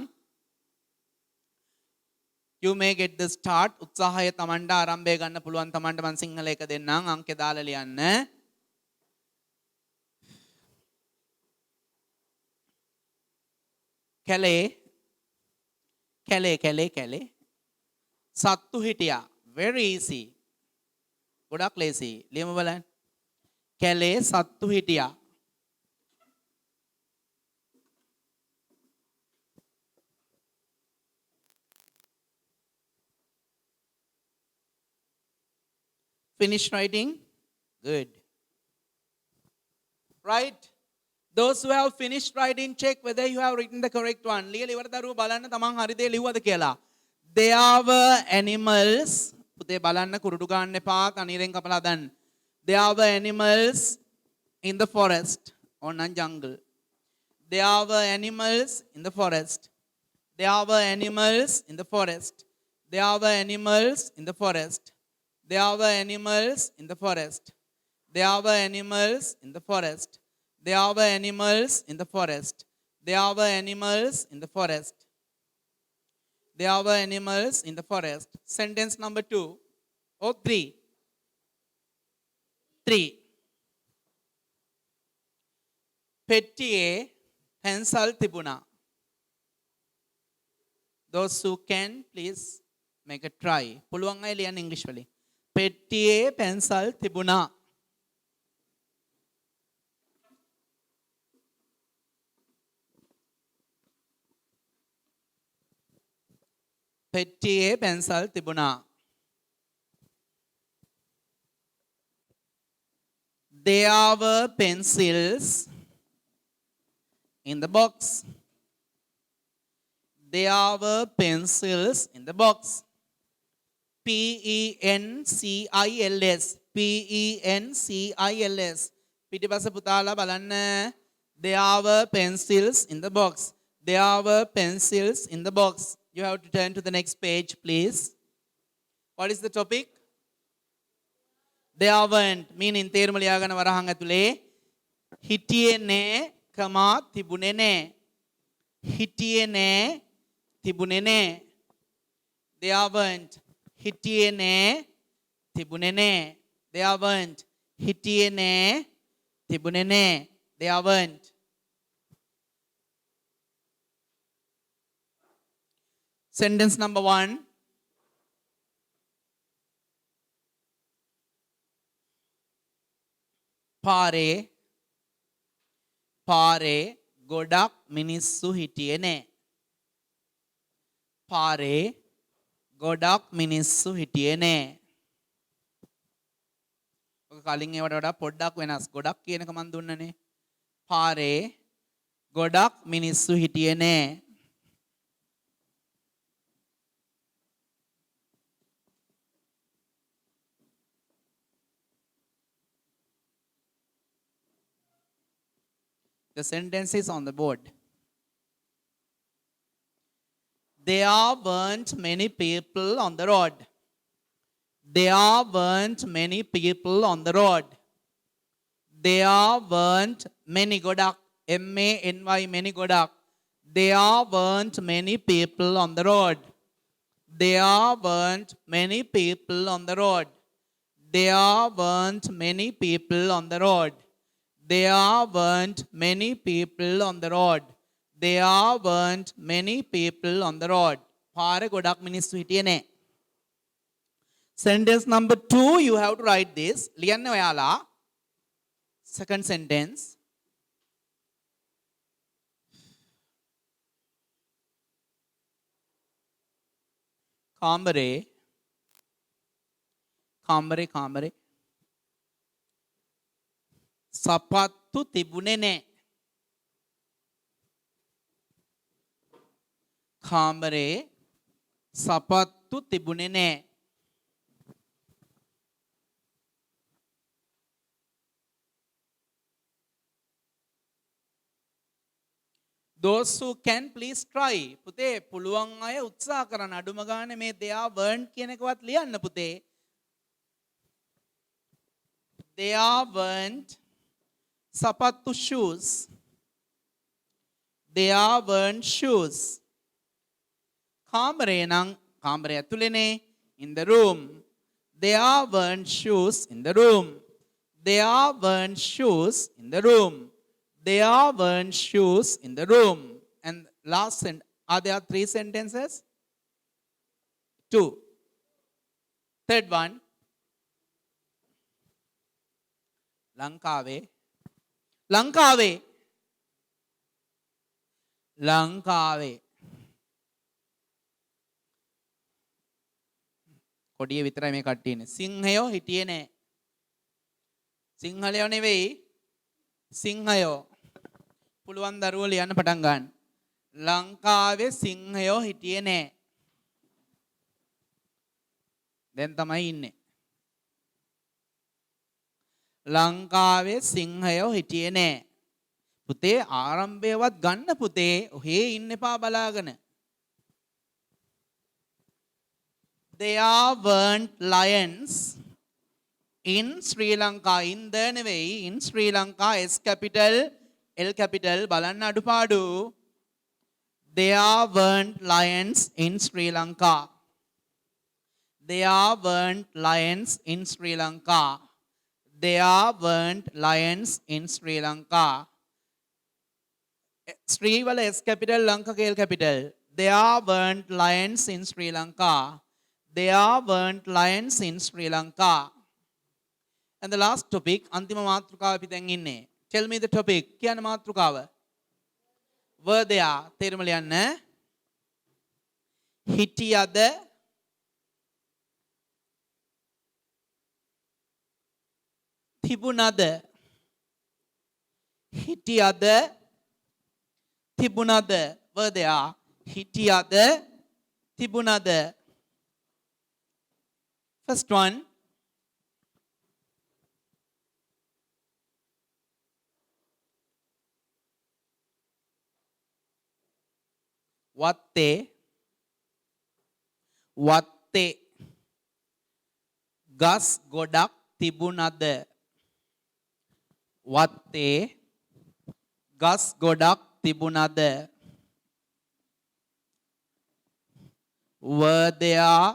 A: You may get the start. උත්සාහය තමන්ට ආරම්භය ගන්න පුළුවන්. තමන්ට මම සිංහල එක දෙන්නම්. අංකේ දාලා ලියන්න. කැලේ සත්තු හිටියා. Very easy. ගොඩක් ලේසි. ලියමු බලන්න. කැලේ සත්තු හිටියා. Finish writing? Good. Right? Those who have finished writing, check whether you have written the correct one. ලියලා ඉවර දරුවෝ බලන්න තමන් හරි දේ ලිව්වද කියලා. There were animals. පුතේ බලන්න කුරුඩු ගන්න එපා. කණීරෙන් කපලා දාන්න. There were animals in the forest or jungle. There were animals in the forest. There were animals in the forest. There were animals in the forest. There were animals in the forest. There were animals in the forest. There were animals in the forest. There were animals in the forest. There were animals in the forest. Sentence number 2 or 3. 3. පෙට්ටියේ pencil තිබුණා. Those who can please make a try. පුළුවන් අය ලියන්න ඉංග්‍රීසි වලින්. පෙට්ටියේ pencil තිබුණා. පෙට්ටියේ pencil තිබුණා. There were pencils in the box. There were pencils in the box. PENCILS. PENCILS. පිටිපස්ස පුතාලා බලන්න. There were pencils in the box. There were pencils in the box. You have to turn to the next page, please. What is the topic? There weren't. Meaning තේරුම ලියාගෙන වරහන් ඇතුලේ හිටියේ නෑ, කමා තිබුණේ නෑ. හිටියේ නෑ, තිබුණේ නෑ. There weren't. හිටියේ නෑ. තිබුණේ නෑ. There weren't. හිටියේ නෑ. තිබුණේ නෑ. There weren't. Sentence number 1. පාරේ ගොඩක් මිනිස්සු හිටියේ නෑ. පාරේ ගොඩක් මිනිස්සු හිටියේ නෑ. ඔක කලින් ඒවට වඩා පොඩ්ඩක් වෙනස්. ගොඩක් කියනක මන් දුන්නනේ. පාරේ ගොඩක් මිනිස්සු හිටියේ නෑ. The sentence is on the board. There weren't many people on the road. There weren't many people on the road. There weren't many godak. M-A-N-Y, many godak. There weren't many people on the road. There weren't many people on the road. There weren't many people on the road. There weren't many people on the road. There weren't many people on the road. පාරේ ගොඩක් මිනිස්සු හිටියේ නෑ. Sentence number 2, you have to write this. ලියන්න ඔයාලා. Second sentence. කාමරේ සපත්තු තිබුණේ නෑ. කාමරේ සපත්තු තිබුණේ නෑ. Those who can please try. පුතේ පුළුවන් අය උත්සාහ කරන්න. අඩුම ගානේ මේ there weren't කියන එකවත් ලියන්න පුතේ. There weren't sapattu shoes. There weren't shoes. කාමරේ නම් කාමරේ ඇතුලේනේ. In the room. There weren't shoes in the room. There weren't shoes in the room. There weren't shoes in the room. And last sentence, are there 3 sentences? 2. Third one. ලංකාවේ කොඩිය විතරයි මේ කට්ටිය ඉන්නේ. සිංහයෝ හිටියේ නෑ. සිංහලයෝ නෙවෙයි. සිංහයෝ. පුළුවන් දරුවෝ ලියන්න පටන් ගන්න. ලංකාවේ සිංහයෝ හිටියේ නෑ. දැන් තමයි ඉන්නේ. ලංකාවේ සිංහයෝ හිටියේ නෑ. පුතේ ආරම්භයවත් ගන්න පුතේ. ඔහේ ඉන්න එපා බලාගෙන. There weren't lions in Sri Lanka. In the නෙවෙයි. In Sri Lanka. S capital, L capital. බලන්න අඩුපාඩු. There weren't lions in Sri Lanka. There weren't lions in Sri Lanka. There weren't lions in Sri Lanka. Sri wala S capital, Lanka L capital. There weren't lions in Sri Lanka. There weren't lions in Sri Lanka. And the last topic, antima මාතෘකාව අපි දැන් ඉන්නේ. Tell me the topic. කියන මාතෘකාව. Were there. තේරුම ලියන්න. හිටියද තිබුණද හිටියද තිබුණද were there හිටියද තිබුණද first one වත්තේ ගස් ගොඩක් තිබුණද වත්තේ ගස් ගොඩක් තිබුණද Were there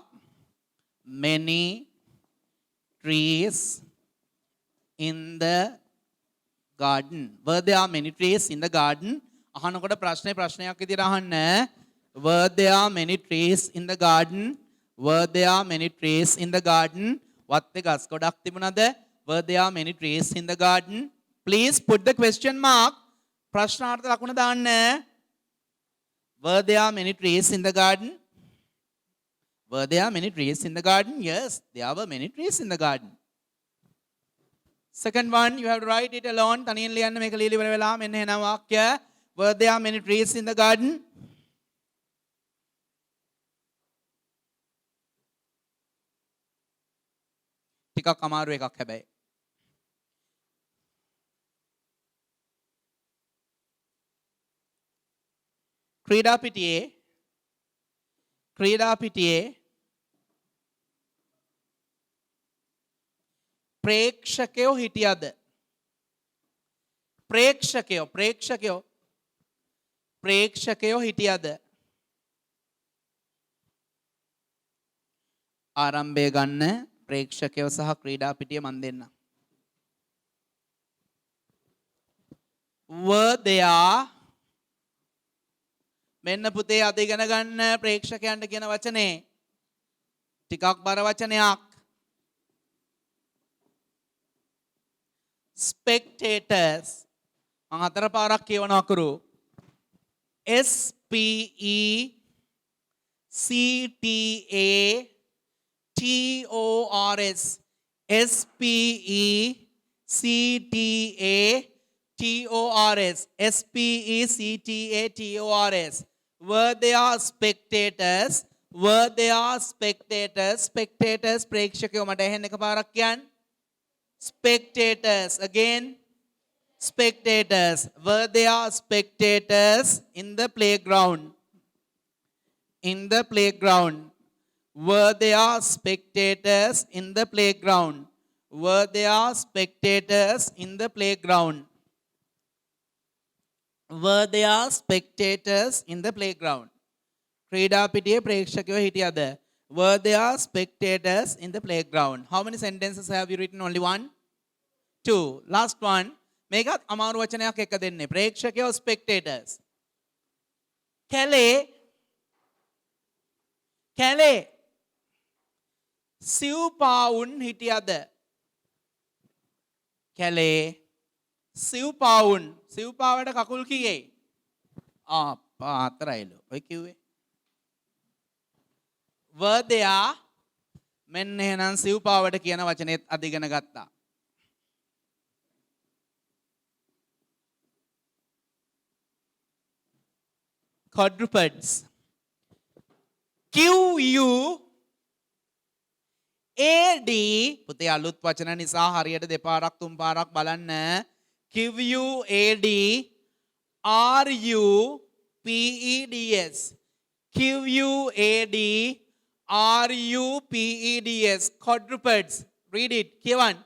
A: many trees in the garden? Were there many trees in the garden? අහනකොට ප්‍රශ්නයක් විදිහට අහන්න. Were there many trees in the garden? Were there many trees in the garden? වත්තේ ගස් ගොඩක් තිබුණාද? Were there many trees in the garden? Please put the question mark. ප්‍රශ්නාර්ථ ලකුණ දාන්න. Were there many trees in the garden? Were there many trees in the garden? Yes, there were many trees in the garden. Second one, you have to write it alone. තනියෙන් ලියන්න මේක ලියලි ඉවර වෙලා මෙන්න එන වාක්‍ය. Were there many trees in the garden? ටිකක් අමාරු එකක් හැබැයි. ක්‍රීඩා පිටියේ ප්‍රේක්ෂකයෝ හිටියද? ප්‍රේක්ෂකයෝ හිටියද? ආරම්භය ගන්න ප්‍රේක්ෂකයෝ සහ ක්‍රීඩා පිටිය මන් දෙන්න. Were there, මෙන්න පුතේ අද ඉගෙන ගන්න ප්‍රේක්ෂකයන්ට කියන වචනේ ටිකක් බර වචනයක්. Spectators. මම හතර පාරක් කියවනවා කරු. SPECTATORS. SPECTATORS. SPECTATORS. Were there spectators? Were there spectators? Spectators ප්‍රේක්ෂකයෝ මට ඇහෙන්න එකපාරක් කියන්න. Spectators. Again. Spectators. Were there spectators in the playground? In the playground. Were there spectators in the playground? Were there spectators in the playground? Were there spectators in the playground? ක්‍රීඩා පිටියේ ප්‍රේක්ෂකයෝ හිටියද? Were there spectators in the playground? How many sentences have you written? Only one? Two. Last one. මේකත් අමාරු වචනයක් එක දෙන්නේ. ප්‍රේක්ෂකයෝ spectators. කැලේ සිව්පාවුන් හිටියද? කැලේ සිව්පාවුන්. සිව්පාවට කකුල් කීයේ? හතරයිලු. ඔය කිව්වේ. Were there, මෙන්න එහෙනම් සිව්පාවට කියන වචනේත් අද ඉගෙන ගත්තා. Quadrupeds. QUAD. පුතේ අලුත් වචන නිසා හරියට දෙපාරක් තුන් පාරක් බලන්න. QUAD RUPEDS. QUAD RUPEDS. Quadrupeds. Read it. කියවන්න.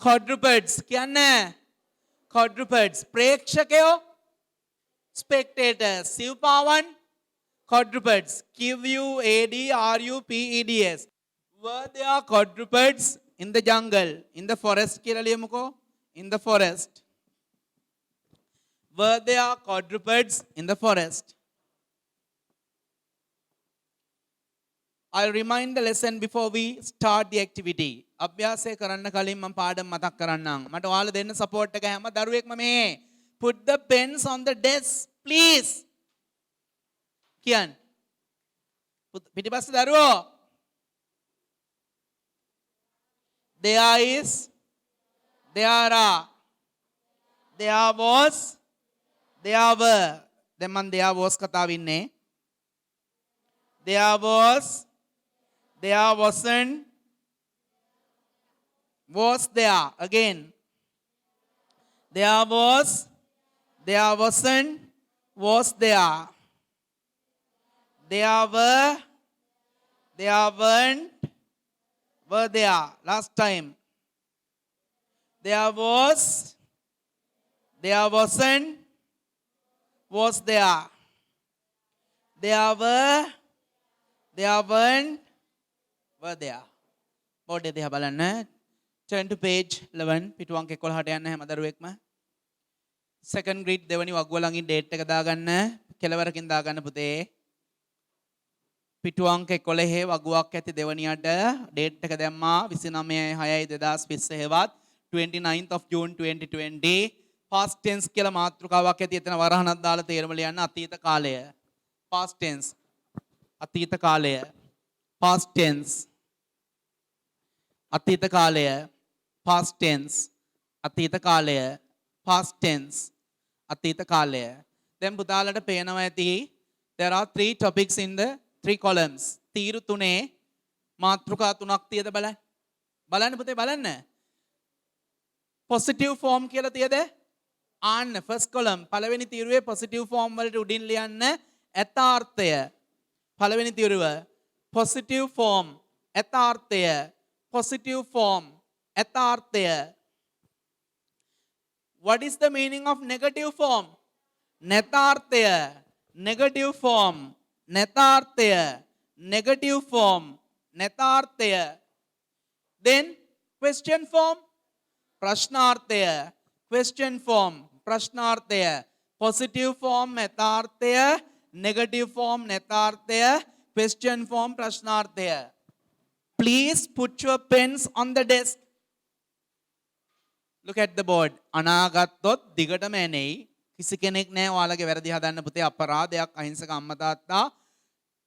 A: Quadrupeds. කියන්න. Quadrupeds. ප්‍රේක්ෂකයෝ. Spectators. සිව්පාවන්. Quadrupeds. QUAD RUPEDS. Were there quadrupeds in the jungle? In the forest කියලා ලියමුකෝ. In the forest. Were there quadrupeds in the forest? I'll remind the lesson before we start the activity. අභ්‍යාසය කරන්න කලින් මම පාඩම් මතක් කරන්නම්. මට ඔයාලා දෙන්න support එක හැම දරුවෙක්ම මේ. Put the pens on the desk, please. කියන්න. පිටිපස්සේ දරුවෝ. There is, there are, there was, there were. දැන් මම there was කතාව ඉන්නේ. There was, there wasn't, was there. Again. There was, there wasn't, was there. There were, there weren't, were there. Last time. There was, there wasn't, was there. There were, There weren't, were there. Board එක දිහා බලන්න. Turn to page 11. පිටු අංක 11ට යන්න හැම දරුවෙක්ම. Second grid දෙවනි වගුව ළඟින් date එක දාගන්න. කෙලවරකින් දාගන්න පුතේ. පිටු අංක 11 වගුවක් ඇති දෙවනියට date එක දැම්මා 29/6/2020 හෙවත් 29th of June 2020. past tense කියලා මාතෘකාවක් ඇති එතන වරහණක් දාලා තේරුම ලියන්න අතීත කාලය. past tense අතීත කාලය. past tense අතීත කාලය. past tense අතීත කාලය. past tense අතීත කාලය. දැන් පුතාලට පේනවා ඇති there are three topics in the three columns. තීරු තුනේ මාතෘකා තුනක් තියද බලන්න. බලන්න පුතේ බලන්න. positive form කියලා තියද? ආන්න first column පළවෙනි තීරුවේ positive form වලට උඩින් ලියන්න යථාර්ථය. පළවෙනි තීරුව positive form යථාර්ථය. positive form යථාර්ථය. What is the meaning of negative form? නැතාර්ථය. negative form නැතාර්ථය. negative form නැතාර්ථය. then question form ප්‍රශ්නාර්ථය. question form ප්‍රශ්නාර්ථය. positive form නැතාර්ථය. negative form නැතාර්ථය. question form ප්‍රශ්නාර්ථය. Please put your pens on the desk. Look at the board. අනාගත්තොත් දිගටම එනෙයි. කිසි කෙනෙක් නැහැ ඔයාලගේ වැරදි හදන්න පුතේ. අපරාධයක් අහිංසක අම්මා තාත්තා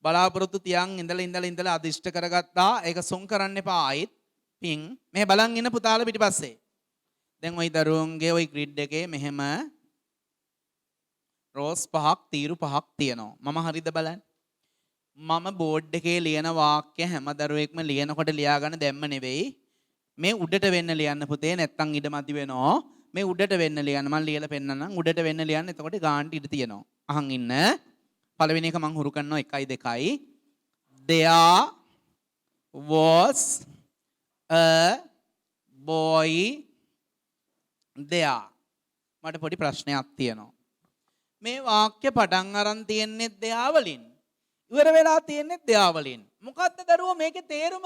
A: බලාපොරොත්තු තියන් ඉඳලා අදිෂ්ට කරගත්තා. ඒක සොන් කරන්න එපා ආයිත්. පින් මේ බලන් ඉන්න පුතාලා පිටිපස්සේ. දැන් ওই දරුවන්ගේ ওই ග්‍රිඩ් එකේ මෙහෙම රෝස් 5ක් තීරු 5ක් තියෙනවා. මම හරිද බලන්න. මම බෝඩ් එකේ ලියන වාක්‍ය හැම දරුවෙක්ම ලියනකොට ලියාගන්න දැම්ම නෙවෙයි. මේ උඩට වෙන්න ලියන්න පුතේ නැත්තම් ඉඩ මදි වෙනවා. මේ උඩට වෙන්න ලියන්න මම ලියලා පෙන්නන්නම්. උඩට වෙන්න ලියන්න එතකොට ගානට ඉඩ තියෙනවා. අහන් ඉන්න. පළවෙනි එක මම හුරු කරනවා 1 2. There was a boy there. මට පොඩි ප්‍රශ්නයක් තියෙනවා. මේ වාක්‍ය පටන් අරන් තියෙන්නේ there වලින්. ඉවර වෙලා තියෙන්නේ there වලින්. මොකද්ද දරුවෝ මේකේ තේරුම?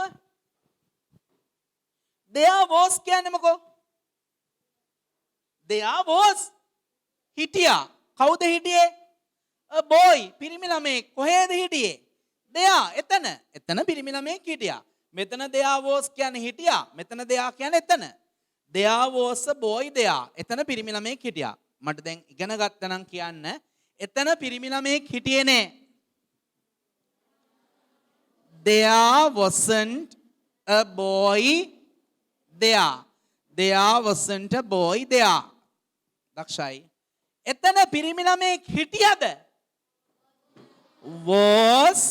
A: there was කියන්නේ මොකෝ? there was හිටියා. කවුද හිටියේ? a boy පිරිමි ළමෙක්. කොහෙද හිටියේ? there එතන. එතන පිරිමි ළමෙක් හිටියා. මෙතන there was කියන්නේ හිටියා. මෙතන there කියන්නේ එතන. there was a boy there. එතන පිරිමි ළමෙක් හිටියා. මට දැන් ඉගෙන ගත්තා නම් කියන්න එතන පිරිමි ළමෙක් හිටියේ නෑ. There wasn't a boy there. There wasn't a boy there. දක්ෂයි. එතන පිරිමි ළමෙක් හිටියද? Was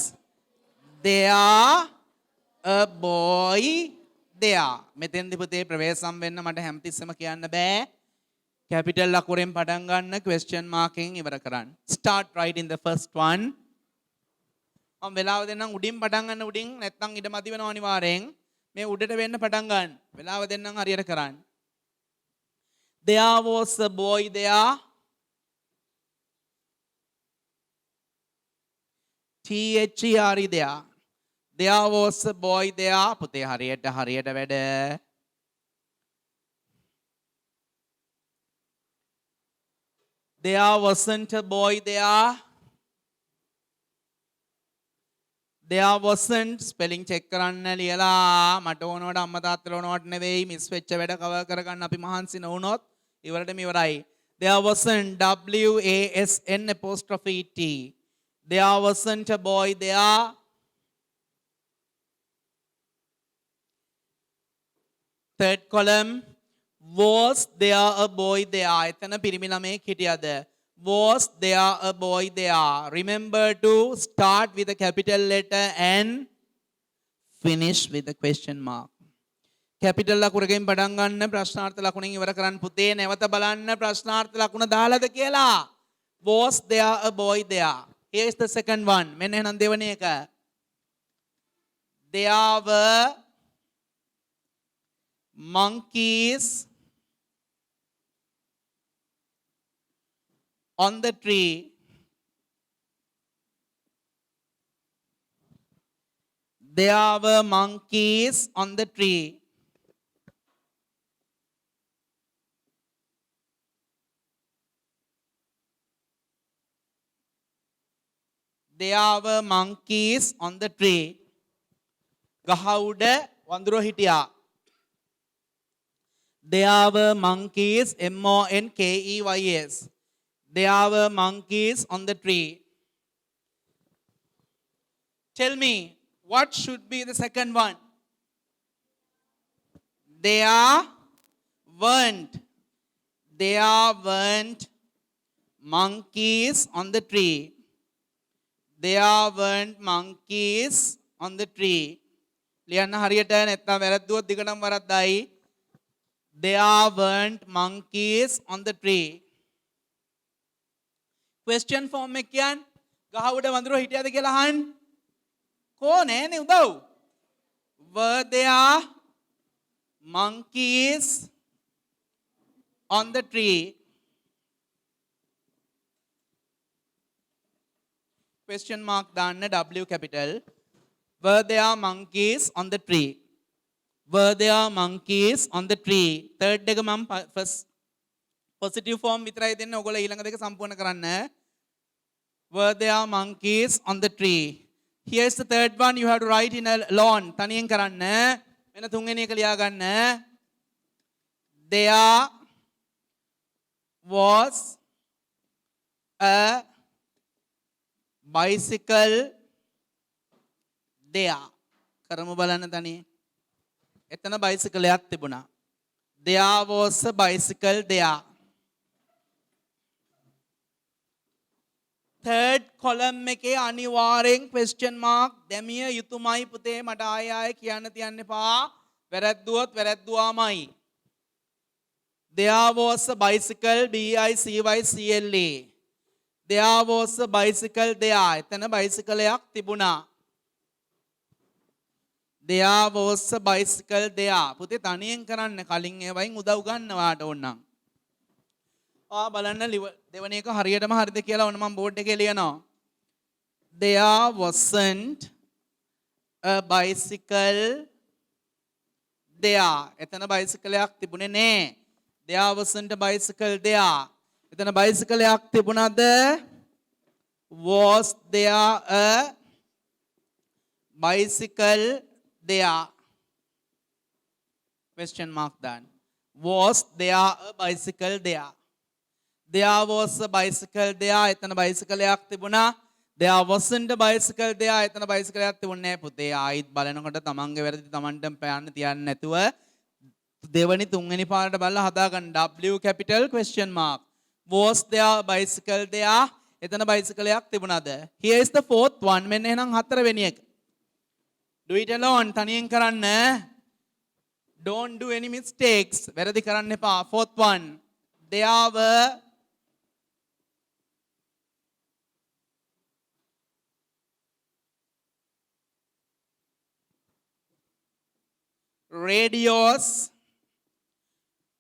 A: there a boy there? මෙතෙන්දි පුතේ ප්‍රවේශම් වෙන්න මට හැමතිස්සෙම කියන්න බෑ. capital අකුරෙන් පටන් ගන්න question marking ඉවර කරන්න. Start writing the first one. මම වෙලාව දෙන්නම් උඩින් පටන් ගන්න උඩින් නැත්නම් ඉඩ මදි වෙනවා අනිවාර්යෙන්. මේ උඩට වෙන්න පටන් ගන්න. වෙලාව දෙන්නම් හරියට කරන්න. There was a boy there. There. There was a boy there. පුතේ හරියට වැඩ. There wasn't a boy there. There wasn't spelling check කරන්න ලියලා මට ඕනවට අම්මා තාත්තලා ඕනවට නෙවෙයි මිස් වෙච්ච වැඩ කවර් කරගන්න අපි මහන්සි නොවුනොත් ඉවරටම ඉවරයි. There wasn't WASN''T. There wasn't a boy there. Third column. Was there a boy there? එතන පිරිමි ළමෙක් හිටියද? Was there a boy there? Remember to start with a capital letter and finish with a question mark. Capital ලකුණකින් පටන් ගන්න ප්‍රශ්නාර්ථ ලකුණෙන් ඉවර කරන්න පුතේ. නැවත බලන්න ප්‍රශ්නාර්ථ ලකුණ දාලාද කියලා. Was there a boy there? Here is the second one. මෙන්න එහෙනම් දෙවෙනි එක. There were monkeys on the tree. There were monkeys on the tree. There were monkeys on the tree. ගහ උඩ වඳුරෝ හිටියා. There were monkeys, monkeys. There were monkeys on the tree. Tell me, what should be the second one? There weren't monkeys on the tree. There weren't monkeys on the tree. ලියන්න හරියට නැත්නම් වැරද්දුවොත් දිගටම වරද්දයි. There weren't monkeys on the tree. Question form එක කියන්න. ගහ උඩ වඳුරෝ හිටියද කියලා අහන්න. කෝ නෑනේ උදව්. Were there monkeys on the tree? Question mark දාන්න W capital. Were there monkeys on the tree? Were there monkeys on the tree? Third එක මම first positive form විතරයි දෙන්නේ. ඔයගොල්ලෝ ඊළඟ දෙක සම්පූර්ණ කරන්න. Were there monkeys on the tree? Here's the third one. You have to write in alone. තනියෙන් කරන්න. වෙන තුන්වෙනි එක ලියා ගන්න. There was a bicycle there. කරමු බලන්න තනියෙන්. එතන bicycle එකක් තිබුණා. There was a bicycle there. Third column එකේ අනිවාර්යෙන් question mark දැමිය යුතුමයි පුතේ. මට ආයෙ කියන්න තියන්න එපා. වැරද්දුවොත් වැරද්දුවාමයි. There was a bicycle, bicycle. There was a bicycle there. එතන bicycle එකක් තිබුණා. There was a bicycle there. පුතේ තනියෙන් කරන්න කලින් ඒවයින් උදව් ගන්නවාට ඕනනම්. බලන්න දෙවන එක හරියටම හරිද කියලා ඔන්න මම බෝඩ් එකේ ලියනවා. There wasn't a bicycle there. එතන bicycle එකක් තිබුණේ නෑ. There wasn't a bicycle there. එතන bicycle එකක් තිබුණාද? Was there a bicycle there? Question mark done. Was there a bicycle there? There was a bicycle there. එතන bicycle එකක් තිබුණා. There wasn't a bicycle there. එතන bicycle එකක් තිබුණේ නැහැ පුතේ. ආයිත් බලනකොට තමන්ගේ වැරදි තමන්ටම පෑන්න තියන්නේ නැතුව දෙවනි තුන්වෙනි පාරට බලලා හදාගන්න. W capital question mark. Was there a bicycle there? එතන bicycle එකක් තිබුණාද? Here is the fourth one. මෙන්න එහෙනම් හතරවෙනි එක. Do it alone. තනියෙන් කරන්න. Don't do any mistakes. වැරදි කරන්න එපා. Fourth one. There were radios.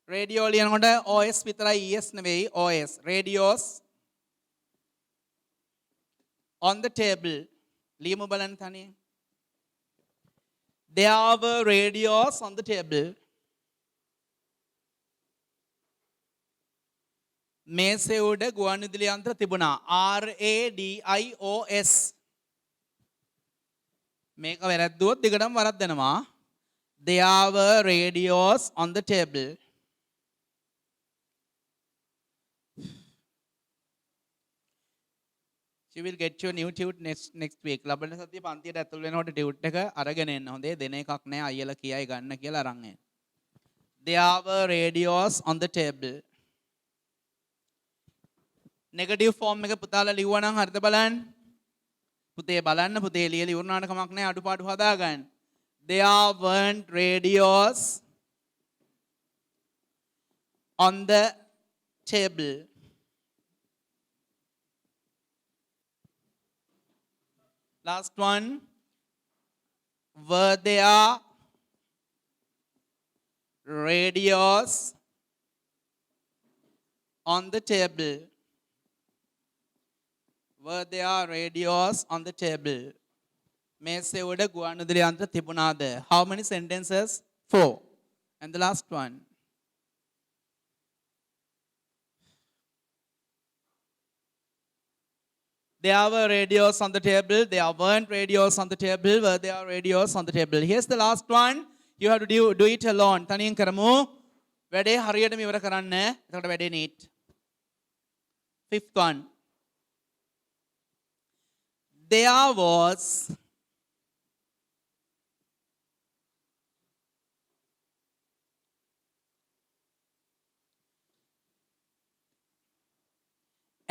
A: Radio ලියනකොට OS විතරයි ES නෙවෙයි OS. Radios on the table. ලියමු බලන්න තනියෙන්. There were radios on the table. මේසේ උඩ ගුවන්විදුලි යන්ත්‍ර තිබුණා. RADIOS. මේක වැරද්දුවොත් දිගටම වරද්දනවා. There were radios on the table. She will get your new tute next week. ලබන සතියේ පන්තියට ඇතුල් වෙනකොට ටියුට් එක අරගෙන එන්න. හොඳේ දෙන එකක් නෑ අයියලා කියයි ගන්න කියලා අරන් එන්න. There were radios on the table. Negative form එක පුතාලා ලිව්වා නම් හරිද බලන්න. පුතේ බලන්න පුතේ ලියලා ඉවරනාට කමක් නෑ අඩුපාඩු හදාගන්න. There weren't radios on the table. Last one. Were there radios on the table? Were there radios on the table? මේසේ උඩ ගුවන්විදුලි යන්ත්‍ර තිබුණාද? How many sentences? 4. And the last one. There were radios on the table. There weren't radios on the table. Were there radios on the table? Here's the last one. You have to do it alone. තනියෙන් කරමු. වැඩේ හරියටම ඉවර කරන්න. එතකොට වැඩේ neat. Fifth one. There was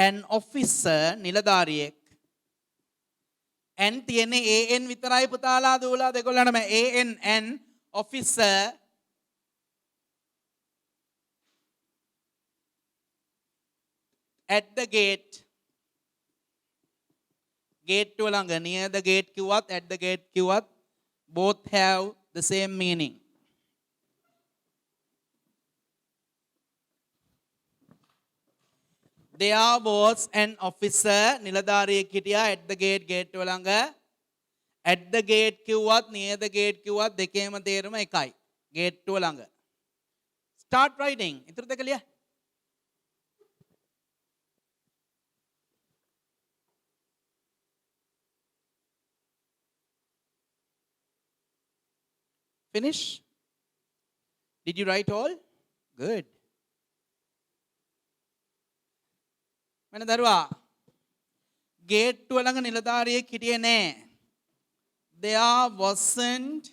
A: an officer නිලධාරියෙක්. N තියෙන්නේ AN විතරයි පුතාලා දූලා දෙකොල්ලන්ටම AN officer at the gate. Gate to ළඟ near the gate කිව්වත් at the gate කිව්වත් both have the same meaning. There was an officer නිලධාරියෙක් හිටියා at the gate gate ළඟ. At the gate කිව්වත් near the gate කිව්වත් දෙකේම තේරුම එකයි. gate ළඟ. Start writing. ඉතුරු දෙක ලිය. Finish? Did you write all? Good. මම දරුවා ගේට්ටුව ළඟ නිලධාරියෙක් හිටියේ නෑ. There wasn't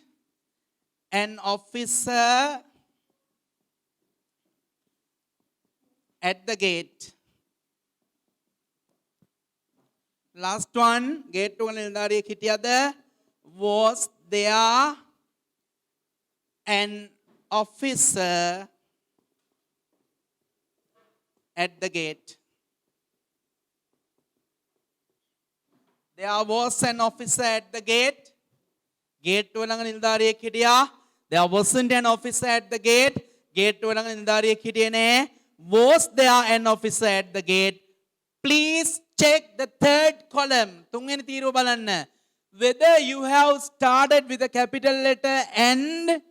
A: an officer at the gate. Last one, ගේට්ටුව ළඟ නිලධාරියෙක් හිටියද? Was there an officer at the gate? There was an officer at the gate. Gate ළඟ නිලධාරියෙක් හිටියා. There wasn't an officer at the gate. Gate ළඟ නිලධාරියෙක් හිටියේ නෑ. Was there an officer at the gate? Please check the third column. තුන්වෙනි තීරුව බලන්න. Whether you have started with a capital letter and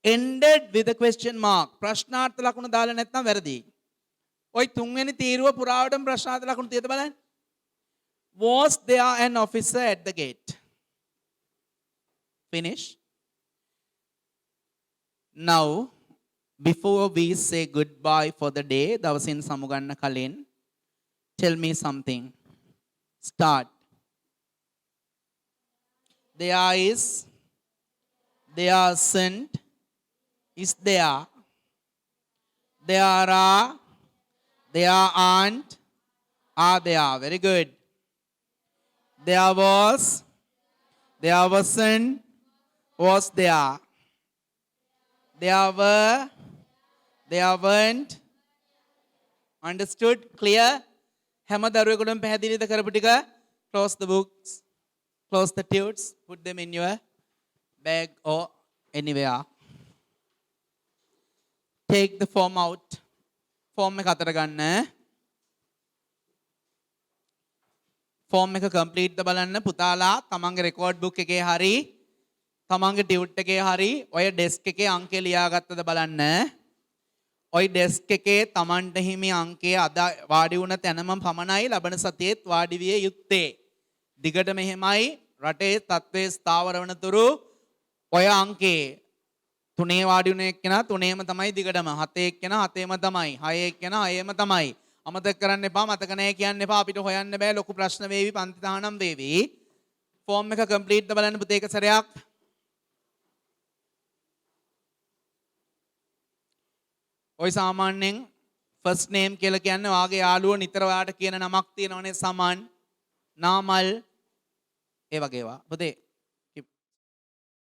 A: ended with a question mark. ප්‍රශ්නාර්ථ ලකුණ දාලා නැත්නම් වැරදි. ඔයි තුන්වෙනි තීරුව පුරාවටම ප්‍රශ්නාර්ථ ලකුණ තියද බලන්න. Was there an officer at the gate? Finish. Now, before we say goodbye for the day, දවසින් සමුගන්න කලින්, tell me something. Start. There is, there isn't, is there, there are, there aren't, are there. Very good. There was, there wasn't, was there. There were, there weren't. Understood? Clear? හැම දරුවෙකුටම පැහැදිලිද කරපු ටික? Close the books. Close the tutes. Put them in your bag or anywhere. Take the form out. Form එක අතට ගන්න. Form එක කම්ප්ලීට්ද බලන්න පුතාලා තමන්ගේ රෙකෝඩ් බුක් එකේ හරි තමන්ගේ ටියුට් එකේ හරි ඔය ඩෙස්ක් එකේ අංකය ලියාගත්තද බලන්න. ඔය ඩෙස්ක් එකේ තමන්ට හිමි අංකය අද වාඩි වුණ තැනම පමණයි ලබන සතියේත් වාඩි විය යුත්තේ. දිගට මෙහෙමයි රටේ තත්ත්වයේ ස්ථාවර වන තුරු ඔය අංකේ 3 වාඩි වුණ එක්කෙනා 3ේම තමයි දිගටම 7 එක්කෙනා 7ේම තමයි 6 එක්කෙනා 6ේම තමයි. අමතක කරන්න එපා මතක නැහැ කියන්න එපා අපිට හොයන්න බෑ ලොකු ප්‍රශ්න වේවි පන්ති තහනම් වේවි. ෆෝම් එක කම්ප්ලීට්ද බලන්න පුතේ එක සැරයක්. ඔය සාමාන්‍යයෙන් ෆස්ට් නේම් කියලා කියන්නේ වාගේ යාළුවෝ නිතර ඔයාට කියන නමක් තියෙනවනේ සමන් නාමල් ඒ වගේ ඒවා. පුතේ